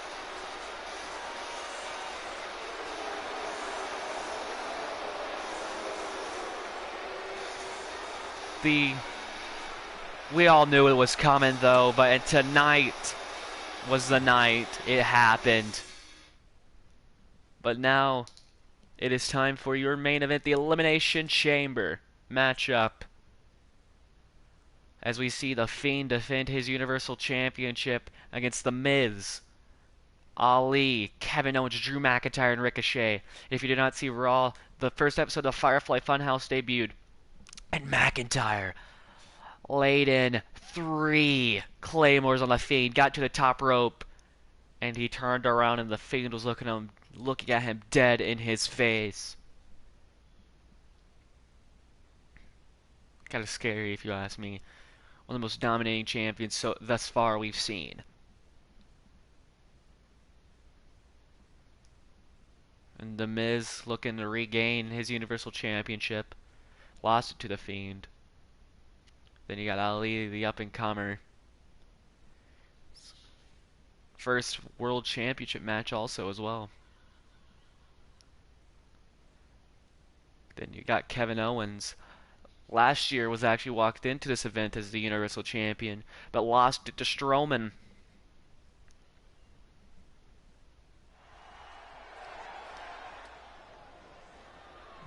We all knew it was coming though, but tonight was the night it happened. But now it is time for your main event, the Elimination Chamber matchup. As we see The Fiend defend his Universal Championship against The Miz, Ali, Kevin Owens, Drew McIntyre, and Ricochet. If you did not see Raw, the first episode of Firefly Funhouse debuted. And McIntyre laid in 3 claymores on the Fiend, got to the top rope, and he turned around and the Fiend was looking at him dead in his face. Kind of scary if you ask me. One of the most dominating champions thus far we've seen. And The Miz looking to regain his Universal Championship. Lost it to the Fiend. Then you got Ali, the up-and-comer. First World Championship match also as well. Then you got Kevin Owens. Last year was actually walked into this event as the Universal Champion, but lost it to Strowman.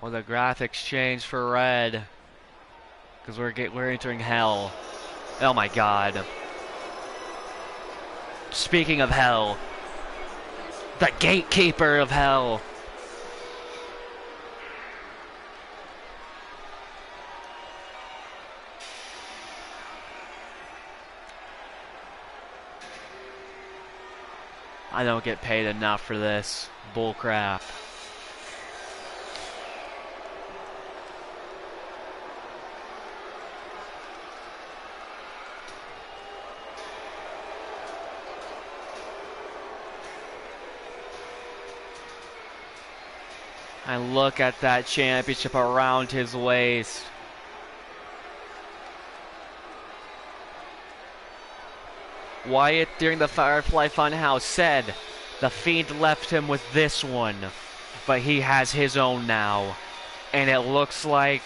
Well, the graphics changed for red because we're entering hell. Oh my God! Speaking of hell, the gatekeeper of hell. I don't get paid enough for this bullcrap. And look at that championship around his waist. Wyatt during the Firefly Funhouse said the Fiend left him with this one, but he has his own now. And it looks like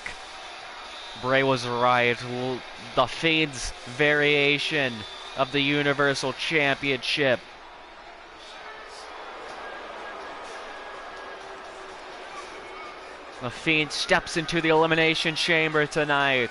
Bray was right. The Fiend's variation of the Universal Championship. The Fiend steps into the Elimination Chamber tonight.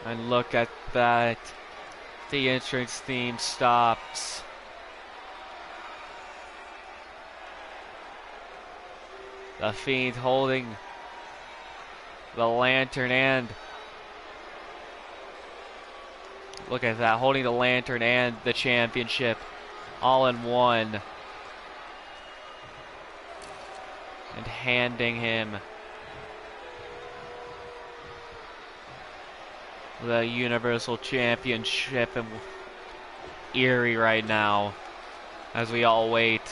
And look at that. The entrance theme stops. The Fiend holding the lantern and look at that, holding the lantern and the championship all in one. And handing him the Universal Championship. And eerie right now as we all wait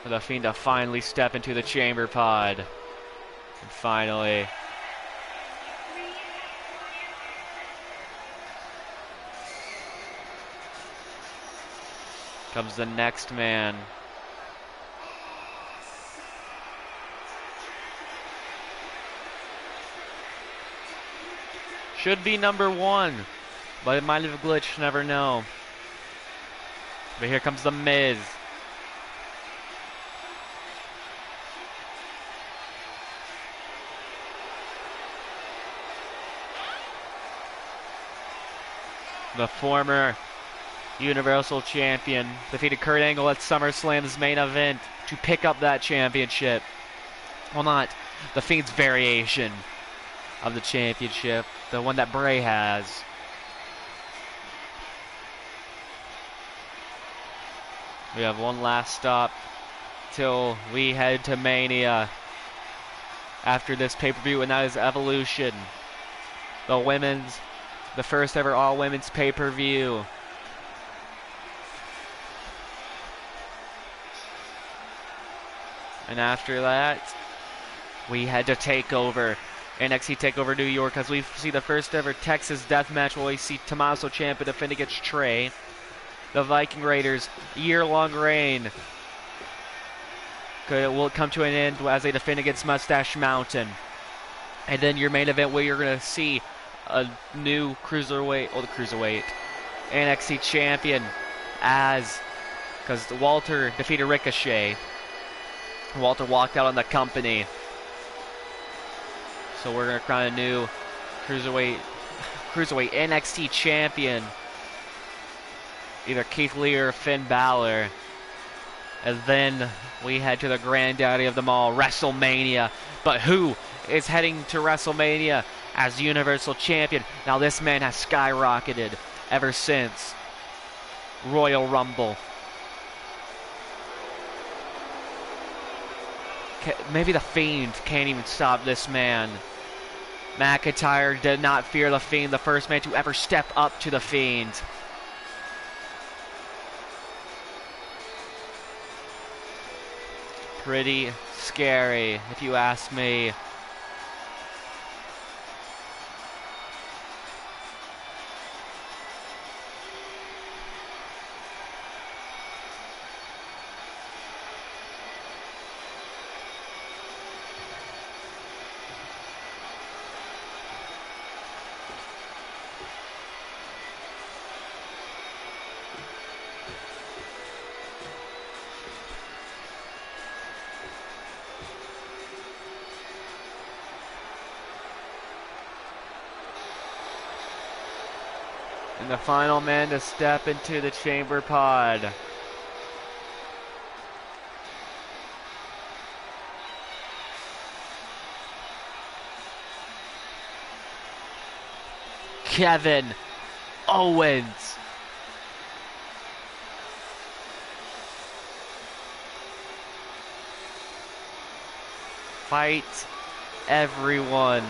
for the Fiend to finally step into the chamber pod. And finally comes the next man. Should be number 1, but it might have glitched, never know. But here comes the Miz. The former Universal Champion defeated Kurt Angle at SummerSlam's main event to pick up that championship. Well, not the Fiend's variation of the championship, the one that Bray has. We have one last stop till we head to Mania after this pay-per-view, and that is Evolution. The first ever all-women's pay-per-view. And after that, we head to TakeOver. NXT TakeOver New York, as we see the first ever Texas Death Match where we see Tommaso Ciampa defend against Trey. The Viking Raiders' year-long reign will come to an end as they defend against Mustache Mountain. And then your main event where you're going to see a new cruiserweight NXT champion because Walter defeated Ricochet. Walter walked out on the company. So we're going to crown a new Cruiserweight NXT champion. Either Keith Lee or Finn Balor. And then we head to the granddaddy of them all, WrestleMania. But who is heading to WrestleMania as Universal Champion? Now this man has skyrocketed ever since Royal Rumble. Maybe the Fiend can't even stop this man. McIntyre did not fear the Fiend, the first man to ever step up to the Fiend. Pretty scary, if you ask me. And the final man to step into the chamber pod. Kevin Owens. Fight everyone.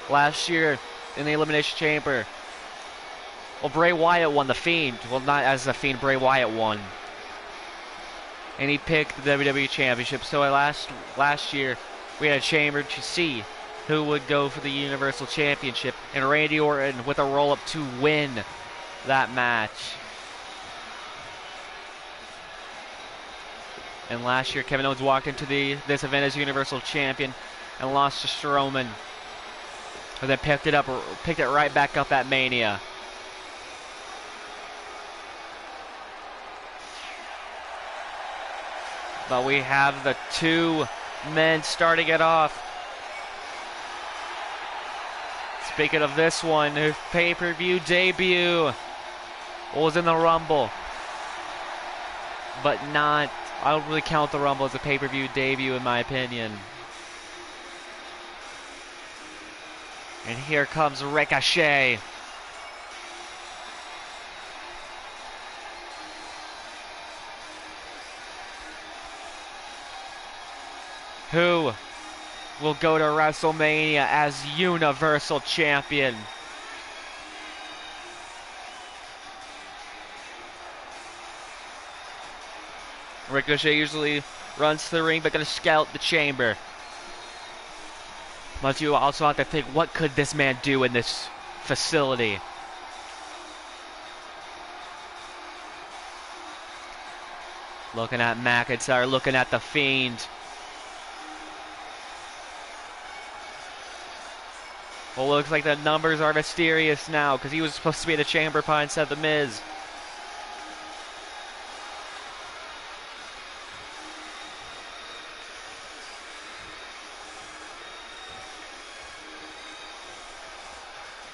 Last year in the Elimination Chamber, well, Bray Wyatt won. The Fiend, well, not as the Fiend, Bray Wyatt won. And he picked the WWE Championship. So last year, we had a chamber to see who would go for the Universal Championship. And Randy Orton with a roll-up to win that match. And last year, Kevin Owens walked into this event as Universal Champion and lost to Strowman. And then picked it right back up at Mania. But we have the two men starting it off. Speaking of this one, whose pay-per-view debut was in the Rumble. But not, I don't really count the Rumble as a pay-per-view debut in my opinion. And here comes Ricochet. Who will go to WrestleMania as Universal Champion? Ricochet usually runs to the ring, but gonna scout the chamber. But you also have to think, what could this man do in this facility? Looking at McIntyre, looking at the Fiend. Well, looks like the numbers are mysterious now, because he was supposed to be the chamber pod instead of the Miz.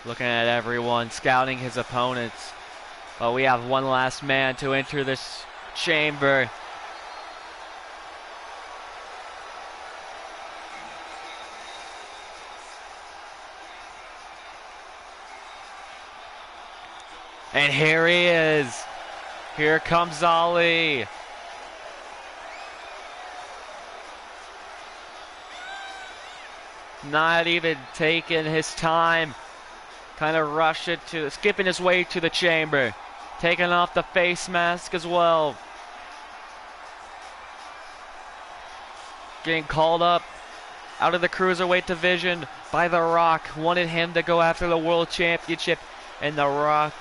Looking at everyone, scouting his opponents. But we have one last man to enter this chamber. And here he is. Here comes Ali. Not even taking his time. Kind of skipping his way to the chamber. Taking off the face mask as well. Getting called up out of the Cruiserweight division by The Rock. Wanted him to go after the World Championship. And The Rock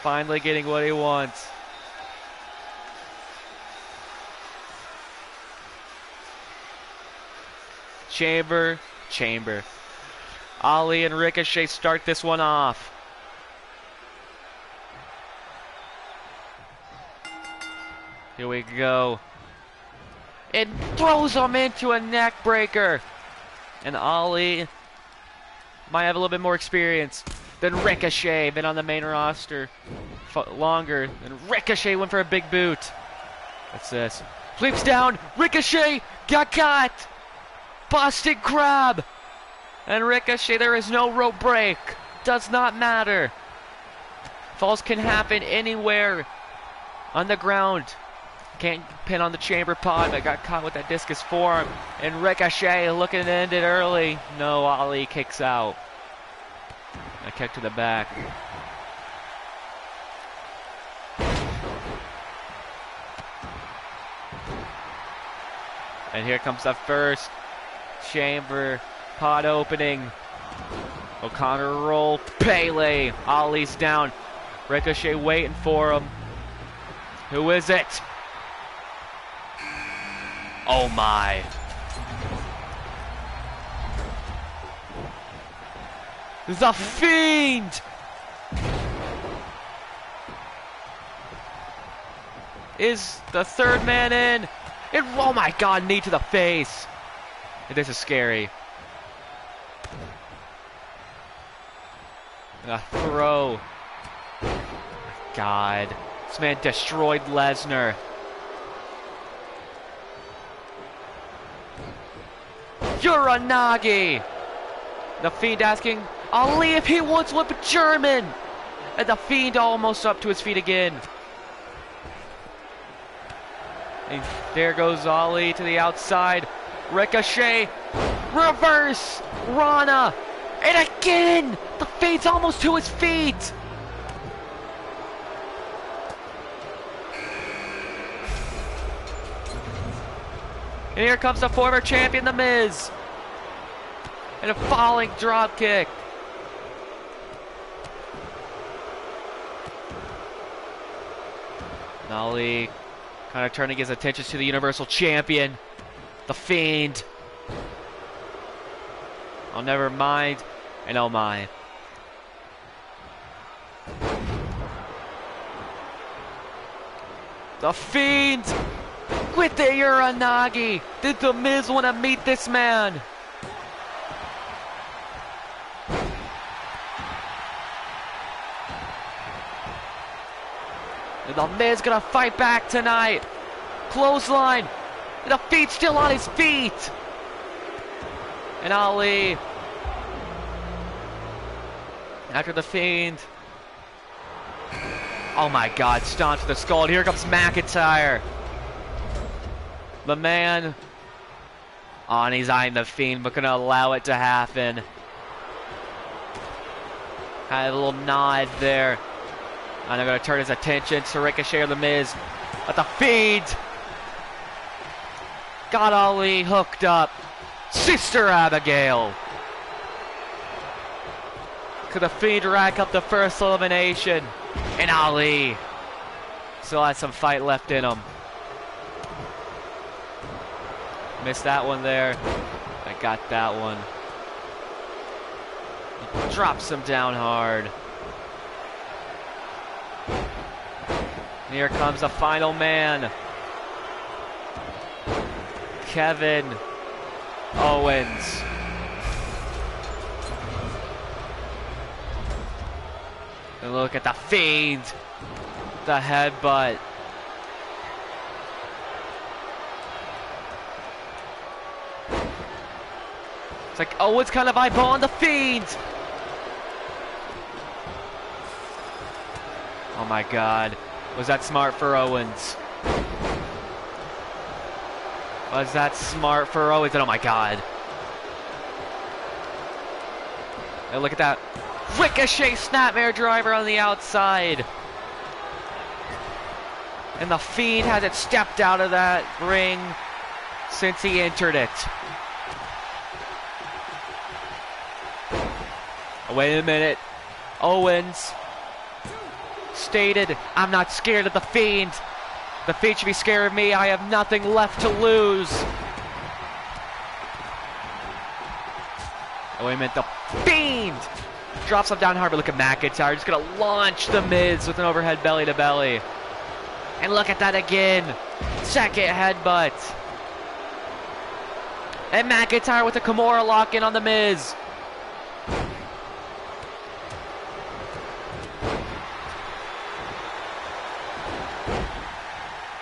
finally getting what he wants. Chamber. Ali and Ricochet start this one off. Here we go. It throws him into a neck breaker. And Ali might have a little bit more experience than Ricochet. Been on the main roster longer. And Ricochet went for a big boot. What's this? Flips down. Ricochet got caught. Busted crab. And Ricochet, there is no rope break. Does not matter. Falls can happen anywhere on the ground. Can't pin on the chamber pod, but got caught with that discus forearm. And Ricochet looking to end it early. No, Ali kicks out. A kick to the back. And here comes the first chamber pod opening. O'Connor roll. Pele. Ali's down. Ricochet waiting for him. Who is it? Oh my. The Fiend! Is the third man in? Oh my god, knee to the face. This is scary. A throw. God. This man destroyed Lesnar. Uranagi! The Fiend asking Ali if he wants whip German! And the Fiend almost up to his feet again. And there goes Ali to the outside. Ricochet. Reverse! Rana! And again! The Fiend's almost to his feet! And here comes the former champion, The Miz. And a falling drop kick. And Ali kind of turning his attention to the Universal Champion, The Fiend. Oh, never mind. And oh my. The Fiend with the Uranagi. Did The Miz want to meet this man? And The Miz gonna fight back tonight. Clothesline. And the Fiend's still on his feet. And Ali. After The Fiend. Oh my god, stomp to the skull. And here comes McIntyre. The man. Oh, and he's eyeing The Fiend, but gonna allow it to happen. Had a little nod there. And they're gonna turn his attention to Ricochet or The Miz. But The Fiend got Ali hooked up. Sister Abigail. Could The Fiend rack up the first elimination? And Ali still has some fight left in him. Missed that one there. I got that one. Drops him down hard. And here comes the final man. Kevin Owens. And look at The Fiend. The headbutt. It's like Owens kind of eyeballing The Fiend. Oh my god. Was that smart for Owens? Was that smart for Owens? And oh my god. And look at that. Ricochet snapmare driver on the outside. And The Fiend hasn't stepped out of that ring since he entered it. Wait a minute. Owens stated, I'm not scared of The Fiend. The Fiend should be scared of me. I have nothing left to lose. Oh, wait a minute. The Fiend drops him down hard, but look at McIntyre. Just gonna launch The Miz with an overhead belly to belly. And look at that again. Second headbutt. And McIntyre with a Kimura lock-in on The Miz.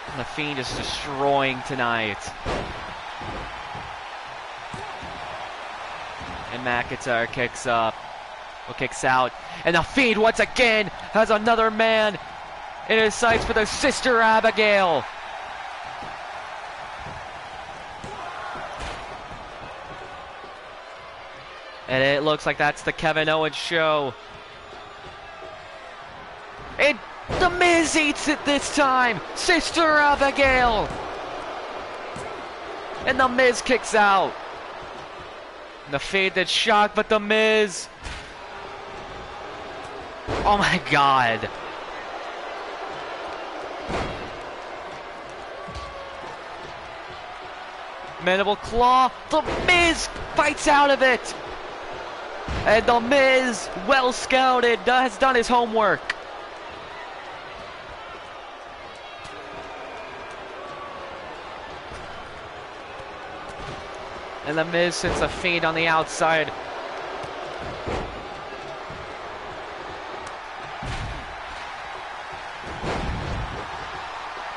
And the Fiend is destroying tonight. And McIntyre kicks up. Or kicks out. And the Fiend once again has another man in his sights for the Sister Abigail. And it looks like that's the Kevin Owens show. And The Miz eats it this time. Sister Abigail. And The Miz kicks out. And the Fiend is shocked, but The Miz. Oh my God. Mandible Claw. The Miz fights out of it. And The Miz, well scouted, has done his homework. And The Miz sends a Fiend on the outside.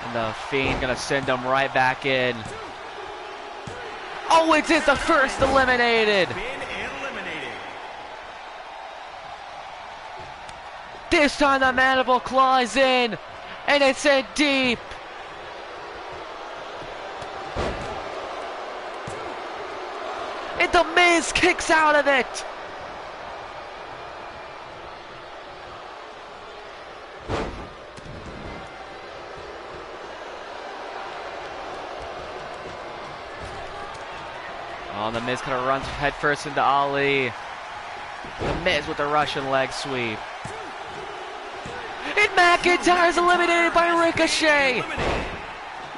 And the Fiend gonna send him right back in. Owens is the first eliminated. This time the Mandible Claw is in, and it's in deep. And The Miz kicks out of it. Oh, The Miz kind of runs headfirst into Ali. The Miz with the Russian leg sweep. And McIntyre's eliminated by Ricochet.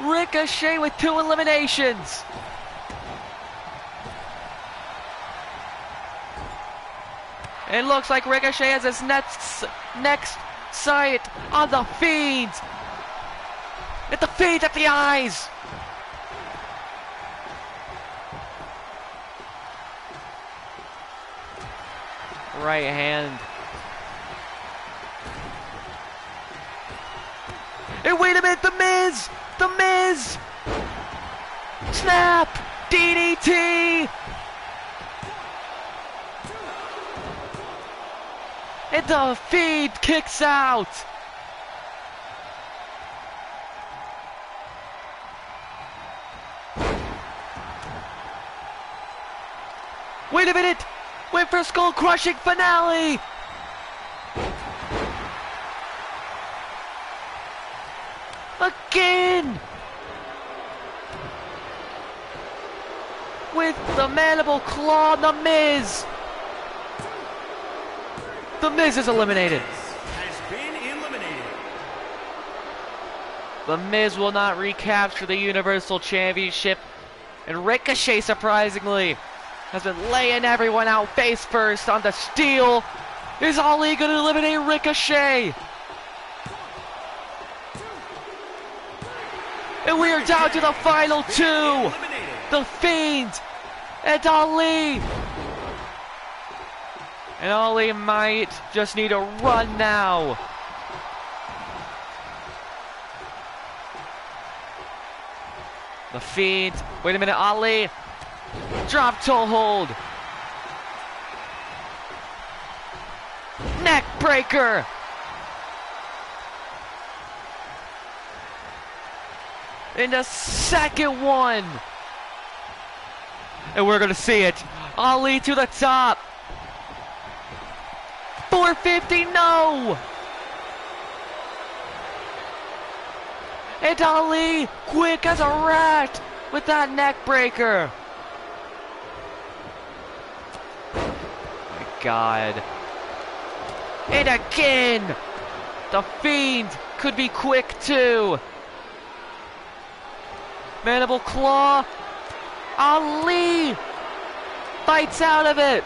Ricochet with 2 eliminations. It looks like Ricochet has his next sight on the Fiend. At the Fiend at the eyes. Right hand. And wait a minute, The Miz! The Miz! Snap! DDT! And the Fiend kicks out! Wait a minute! Wait for skull crushing finale! Again! With the Mandible Claw on The Miz! The Miz is eliminated. Has been eliminated. The Miz will not recapture the Universal Championship. And Ricochet, surprisingly, has been laying everyone out face first on the steel. Is Ali going to eliminate Ricochet? And we are down to the final 2. The Fiend and Ali. And Ali might just need a run now. The Fiend. Wait a minute, Ali. Drop toe hold. Neck breaker. In the second one. And we're going to see it. Ali to the top. 450, no. And Ali, quick as a rat with that neck breaker. My God. And again, the Fiend could be quick too. Mandible Claw. Ali fights out of it.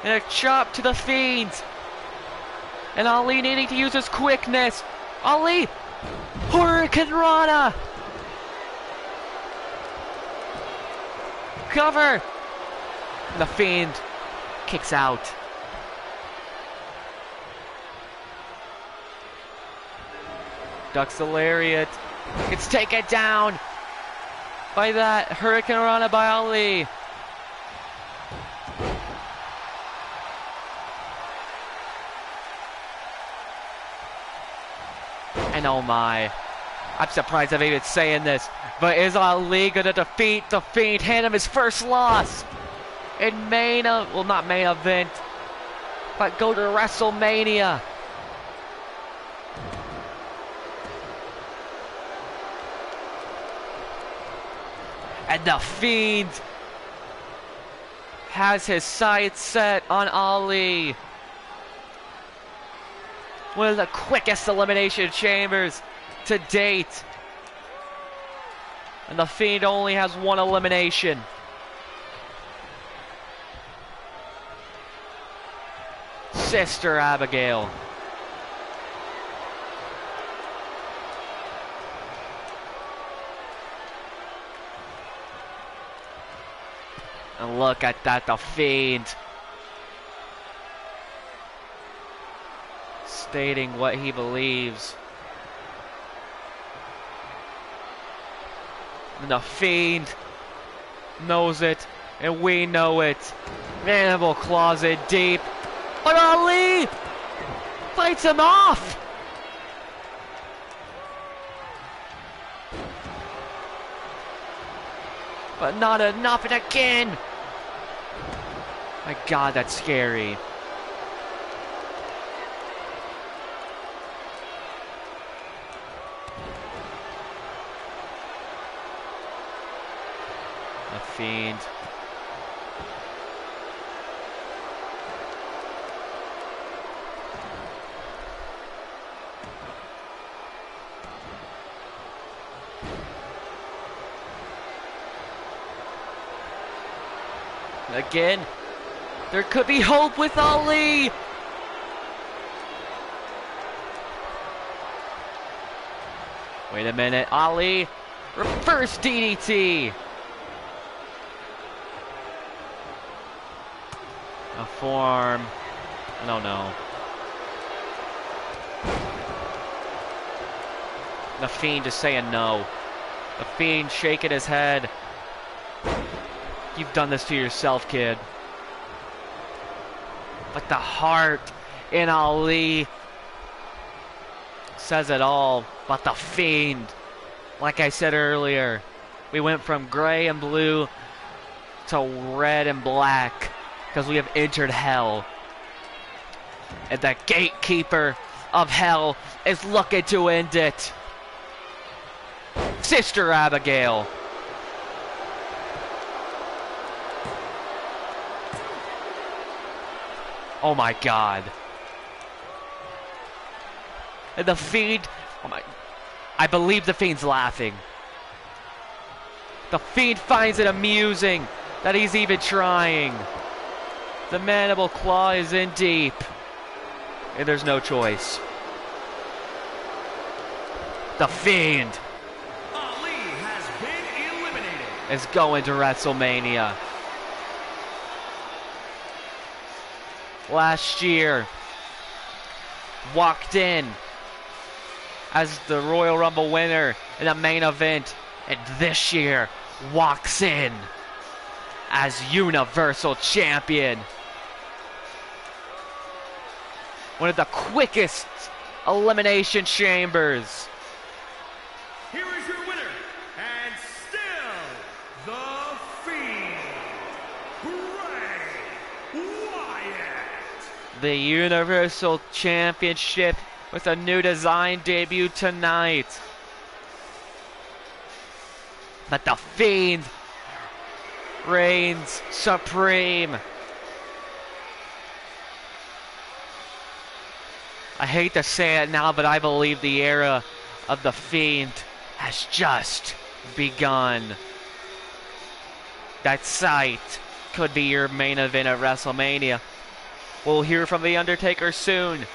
And a chop to the Fiend. And Ali needing to use his quickness. Ali! Hurricane Rana! Cover! The Fiend kicks out. Ducks the lariat. It's taken down by that Hurricane Rana by Ali. And oh my, I'm surprised I'm even saying this, but is Ali gonna defeat the Fiend, hand him his first loss in not main event, but go to WrestleMania? And the Fiend has his sights set on Ali. One of the quickest elimination chambers to date. And the Fiend only has one elimination. Sister Abigail. And look at that, the Fiend stating what he believes. And the Fiend knows it, and we know it. Mandible closet deep. But Ali fights him off. But not enough, and again. My God, that's scary. The Fiend. Again, there could be hope with Ali. Wait a minute, Ali, reverse DDT. A forearm, I don't know. The Fiend is saying no. The Fiend shaking his head. You've done this to yourself, kid. But the heart in Ali says it all. But the Fiend, like I said earlier, we went from gray and blue to red and black because we have entered hell. And the gatekeeper of hell is looking to end it. Sister Abigail. Oh my God. And the Fiend, oh my, I believe the Fiend's laughing. The Fiend finds it amusing that he's even trying. The mandible claw is in deep. And there's no choice. The Fiend Ali has been eliminated. is going to WrestleMania. Last year, walked in as the Royal Rumble winner in the main event, and this year walks in as Universal Champion. One of the quickest elimination chambers. Here is your winner, and still the Fiend, Bray Wyatt. The Universal Championship with a new design debut tonight. But the Fiend reigns supreme. I hate to say it now, but I believe the era of the Fiend has just begun. That sight could be your main event at WrestleMania. We'll hear from The Undertaker soon.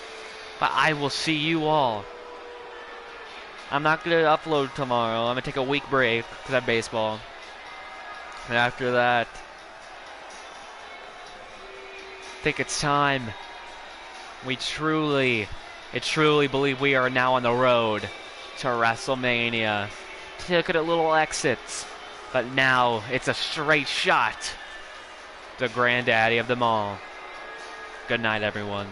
But I will see you all. I'm not going to upload tomorrow. I'm going to take a week break because I have baseball. And after that, I think it's time. I truly believe we are now on the road to WrestleMania. Look at little exits. But now it's a straight shot. The granddaddy of them all. Good night, everyone.